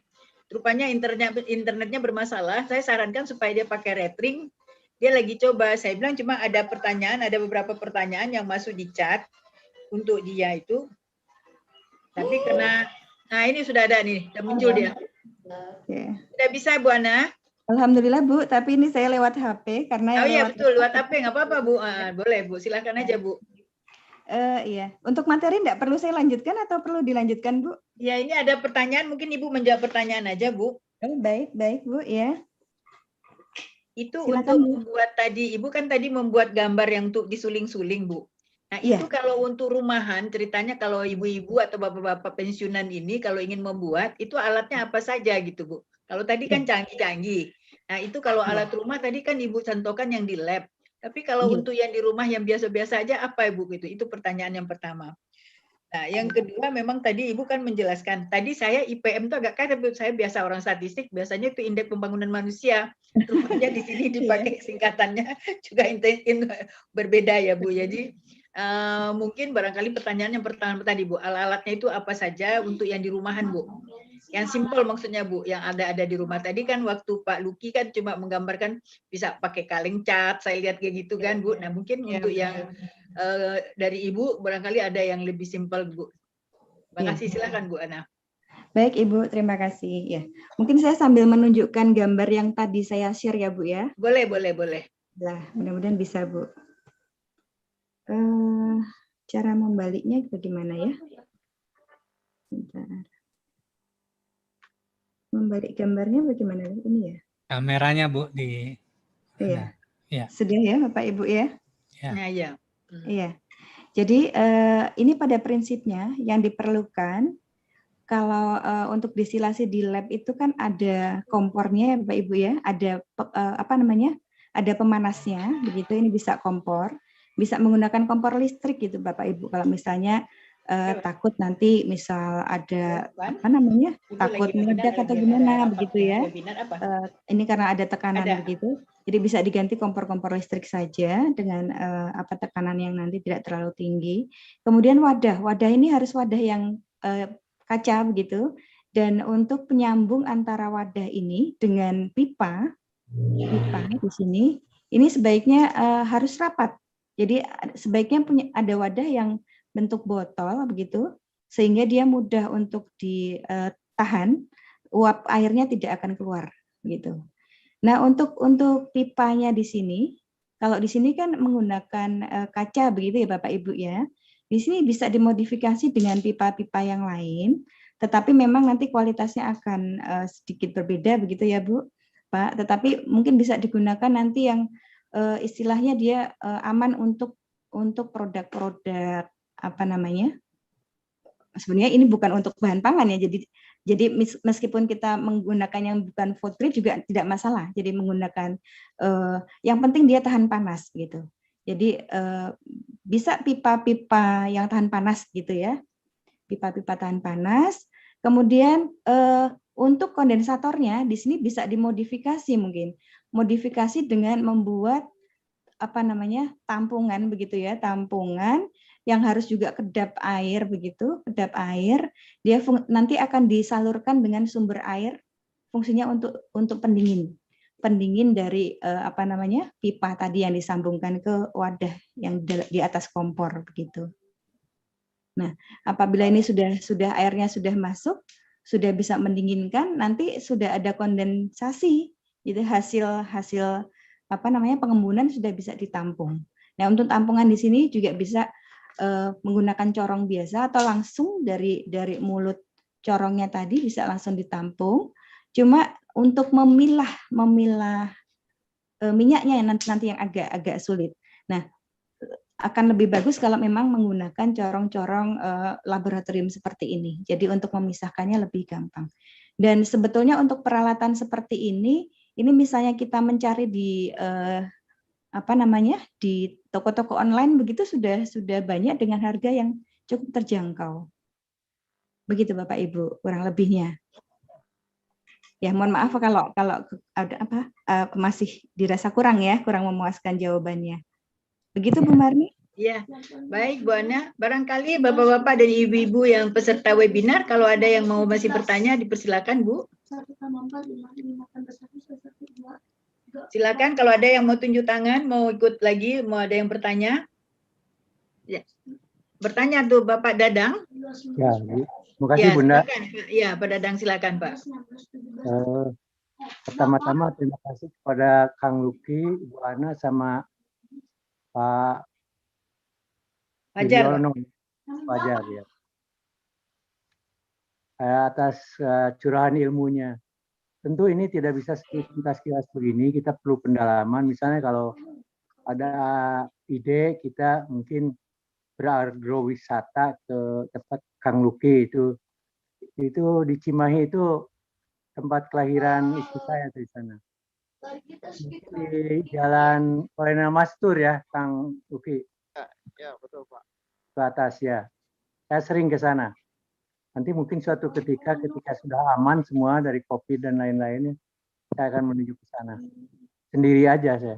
Rupanya internetnya bermasalah. Saya sarankan supaya dia pakai retring. Dia lagi coba. Saya bilang cuma ada beberapa pertanyaan yang masuk di chat untuk dia itu. Tapi nah ini sudah ada nih, sudah muncul dia. Sudah bisa Bu Ana? Alhamdulillah Bu, tapi ini saya lewat HP karena iya betul, lewat HP nggak apa-apa Bu. Boleh Bu, silakan aja Bu. Iya, untuk materi enggak perlu saya lanjutkan atau perlu dilanjutkan Bu? Ya ini ada pertanyaan, mungkin Ibu menjawab pertanyaan aja Bu. Baik Bu ya. Itu silakan, untuk membuat tadi, Ibu kan tadi membuat gambar yang untuk disuling-suling Bu. Nah, itu kalau untuk rumahan, ceritanya kalau ibu-ibu atau bapak-bapak pensiunan ini kalau ingin membuat, itu alatnya apa saja gitu, Bu? Kalau tadi kan canggih-canggih. Nah, itu kalau alat rumah tadi kan Ibu contohkan yang di lab. Tapi kalau untuk yang di rumah yang biasa-biasa aja apa, Ibu? Gitu. Itu pertanyaan yang pertama. Nah, yang kedua memang tadi Ibu kan menjelaskan. Tadi saya IPM itu agak kaget, Bu. Saya biasa orang statistik, biasanya itu indeks pembangunan manusia. Rupanya di sini dipakai singkatannya juga berbeda ya, Bu. Jadi mungkin barangkali pertanyaan yang pertama tadi, Bu. Alat-alatnya itu apa saja untuk yang di rumahan, Bu? Yang simpel maksudnya, Bu, yang ada di rumah. Tadi kan waktu Pak Luki kan cuma menggambarkan bisa pakai kaleng cat, saya lihat kayak gitu kan, Bu. Nah, mungkin untuk yang dari Ibu barangkali ada yang lebih simpel, Bu. Terima kasih, silakan Bu Ana. Baik Ibu, terima kasih. Ya, mungkin saya sambil menunjukkan gambar yang tadi saya share ya Bu ya. Boleh. Nah, mudah-mudahan bisa Bu. Cara membaliknya bagaimana ya? Bentar. Membalik gambarnya bagaimana ini ya? Kameranya Bu di. Iya. Ya. Sudah ya Bapak Ibu ya? Nah, ya. Iya. Jadi ini pada prinsipnya yang diperlukan kalau untuk distilasi di lab itu kan ada kompornya ya Bapak Ibu ya, ada ada pemanasnya, begitu. Ini bisa kompor, bisa menggunakan kompor listrik gitu Bapak Ibu. Kalau misalnya takut nanti misal ada takut meledak atau gimana begitu ya. Ini karena ada tekanan begitu. Jadi bisa diganti kompor-kompor listrik saja dengan tekanan yang nanti tidak terlalu tinggi. Kemudian wadah ini harus wadah yang kaca begitu. Dan untuk penyambung antara wadah ini dengan pipa di sini, ini sebaiknya harus rapat. Jadi sebaiknya ada wadah yang bentuk botol begitu, sehingga dia mudah untuk ditahan, uap airnya tidak akan keluar gitu. Nah, untuk pipanya di sini, kalau di sini kan menggunakan kaca begitu ya Bapak Ibu ya. Di sini bisa dimodifikasi dengan pipa-pipa yang lain, tetapi memang nanti kualitasnya akan sedikit berbeda begitu ya Bu, Pak. Tetapi mungkin bisa digunakan nanti yang istilahnya dia aman untuk produk-produk sebenarnya ini bukan untuk bahan pangan ya, jadi meskipun kita menggunakan yang bukan food grade juga tidak masalah, jadi menggunakan yang penting dia tahan panas gitu. Jadi bisa pipa-pipa yang tahan panas gitu ya, pipa-pipa tahan panas. Kemudian untuk kondensatornya di sini bisa dimodifikasi, mungkin modifikasi dengan membuat tampungan begitu ya, tampungan yang harus juga kedap air begitu, kedap air, dia nanti akan disalurkan dengan sumber air, fungsinya untuk pendingin dari pipa tadi yang disambungkan ke wadah yang di atas kompor begitu. Nah, apabila ini sudah airnya sudah masuk, sudah bisa mendinginkan, nanti sudah ada kondensasi, jadi hasil pengembunan sudah bisa ditampung. Nah, untuk tampungan di sini juga bisa menggunakan corong biasa atau langsung dari mulut corongnya tadi bisa langsung ditampung. Cuma untuk memilah minyaknya yang nanti yang agak sulit. Nah, akan lebih bagus kalau memang menggunakan corong-corong laboratorium seperti ini. Jadi untuk memisahkannya lebih gampang. Dan sebetulnya untuk peralatan seperti ini misalnya kita mencari di di toko-toko online begitu sudah banyak dengan harga yang cukup terjangkau. Begitu Bapak Ibu, kurang lebihnya. Ya, mohon maaf kalau ada masih dirasa kurang memuaskan jawabannya. Begitu Bu Marni? Ya, baik Bu Ana. Barangkali Bapak-bapak dan Ibu-ibu yang peserta webinar, kalau ada yang mau masih bertanya, dipersilakan Bu. Silakan kalau ada yang mau tunjuk tangan, mau ikut lagi, mau ada yang bertanya. Ya. Bertanya tuh Bapak Dadang. Ya, terima kasih Bunda. Silakan, ya, Pak Dadang silakan Pak. Pertama-tama terima kasih kepada Kang Luki, Bu Ana sama Pak Fajar. Fajar ya. Atas curahan ilmunya. Tentu ini tidak bisa sekilas begini, kita perlu pendalaman. Misalnya kalau ada ide, kita mungkin beragrowisata ke tempat Kang Luki itu di Cimahi itu tempat kelahiran istri saya di sana. Di Jalan Kolonel Mastur ya, Kang Luki. Ya, betul Pak. Ke atas ya. Saya sering ke sana. Nanti mungkin suatu ketika sudah aman semua dari COVID dan lain-lainnya, saya akan menuju ke sana. Sendiri aja saya.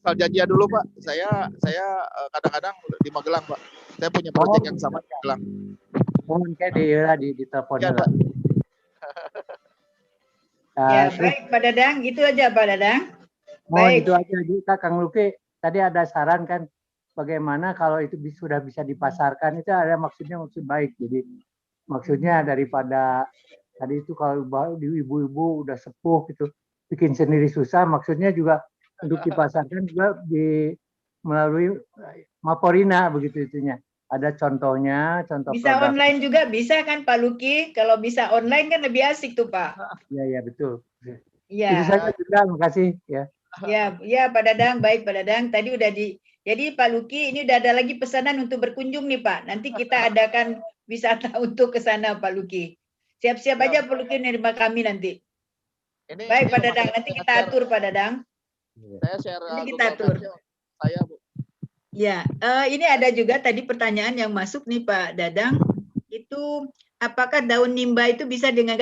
Asal janjian dulu Pak. Saya kadang-kadang di Magelang Pak. Saya punya proyek yang sama di Magelang. Mohon kayak di telepon Ya, Pak. Ya, baik Pak Dadang, itu aja Pak Dadang. Baik. Itu aja juga Kang Luki. Tadi ada saran kan bagaimana kalau itu sudah bisa dipasarkan, itu ada maksud baik. Jadi maksudnya daripada tadi itu kalau ibu-ibu udah sepuh gitu bikin sendiri susah, maksudnya juga untuk dipasarkan juga melalui Maporina begitu itunya. Ada contohnya, bisa produk. Online juga bisa kan Pak Luki? Kalau bisa online kan lebih asik tuh Pak. Iya betul. Iya. Itu saja juga, makasih ya. Ya Pak Dadang, baik Pak Dadang. Tadi udah jadi Pak Luki ini udah ada lagi pesanan untuk berkunjung nih Pak. Nanti kita adakan wisata untuk ke sana Pak Luki. Siap-siap aja Pak Luki nerima kami nanti. Baik Pak Dadang, nanti kita atur Pak Dadang. Saya share nanti kita atur. Saya Bu. Ya, ini ada juga tadi pertanyaan yang masuk nih Pak Dadang. Itu apakah daun nimba itu bisa dengan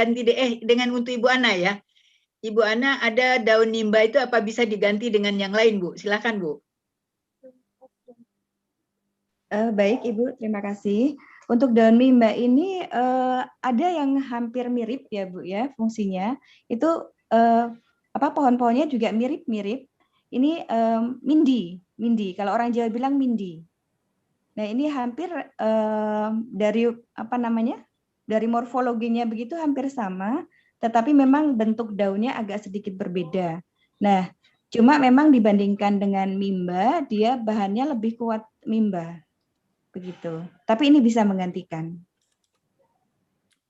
dengan untuk Ibu Ana ya? Ibu Ana, ada daun nimba itu apa bisa diganti dengan yang lain Bu? Silakan Bu. Baik Ibu, terima kasih. Untuk daun nimba ini ada yang hampir mirip ya Bu ya fungsinya. Itu pohon-pohonnya juga mirip-mirip. Ini mindi. Kalau orang Jawa bilang mindi. Nah ini hampir dari dari morfologinya begitu hampir sama, tetapi memang bentuk daunnya agak sedikit berbeda. Nah cuma memang dibandingkan dengan mimba, dia bahannya lebih kuat mimba. Begitu. Tapi ini bisa menggantikan.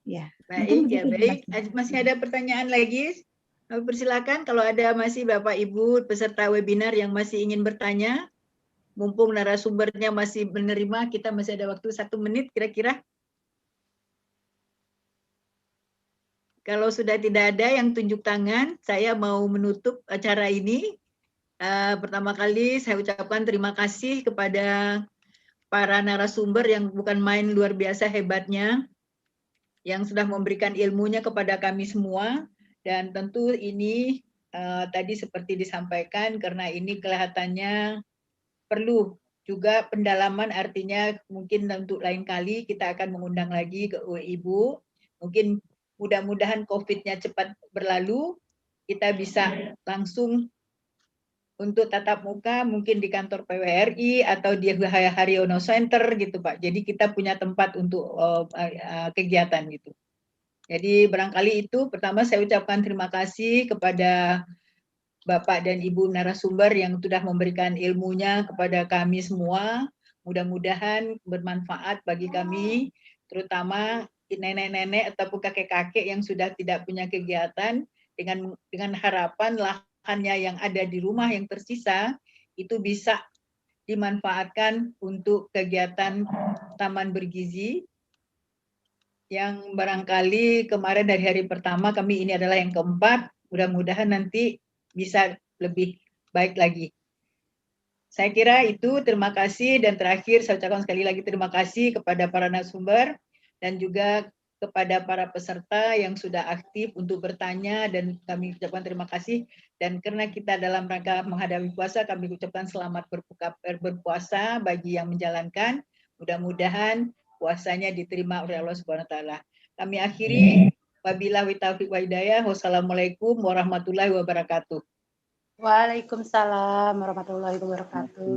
Ya. Baik, ya baik. Masih ada pertanyaan lagi? Persilakan kalau ada masih Bapak Ibu peserta webinar yang masih ingin bertanya. Mumpung narasumbernya masih menerima, kita masih ada waktu 1 menit kira-kira. Kalau sudah tidak ada yang tunjuk tangan, saya mau menutup acara ini. Pertama kali saya ucapkan terima kasih kepada para narasumber yang bukan main luar biasa hebatnya, yang sudah memberikan ilmunya kepada kami semua. Dan tentu ini tadi seperti disampaikan, karena ini kelihatannya perlu juga pendalaman, artinya mungkin untuk lain kali kita akan mengundang lagi ke Ibu. Mungkin mudah-mudahan COVID-nya cepat berlalu, kita bisa langsung untuk tatap muka mungkin di kantor PWRI atau di Haryono Center gitu Pak. Jadi kita punya tempat untuk kegiatan gitu. Jadi barangkali itu pertama saya ucapkan terima kasih kepada Bapak dan Ibu narasumber yang sudah memberikan ilmunya kepada kami semua. Mudah-mudahan bermanfaat bagi kami, terutama nenek-nenek ataupun kakek-kakek yang sudah tidak punya kegiatan, dengan harapan lahannya yang ada di rumah yang tersisa itu bisa dimanfaatkan untuk kegiatan taman bergizi yang barangkali kemarin dari hari pertama kami ini adalah yang keempat, mudah-mudahan nanti bisa lebih baik lagi. Saya kira itu, terima kasih, dan terakhir saya ucapkan sekali lagi terima kasih kepada para narasumber dan juga kepada para peserta yang sudah aktif untuk bertanya, dan kami ucapkan terima kasih. Dan karena kita dalam rangka menghadapi puasa, kami ucapkan selamat berpuasa bagi yang menjalankan. Mudah-mudahan puasanya diterima oleh Allah Subhanahu wa taala. Kami akhiri, wabillahi taufiq wa hidayah. Wassalamualaikum warahmatullahi wabarakatuh. Waalaikumsalam warahmatullahi wabarakatuh.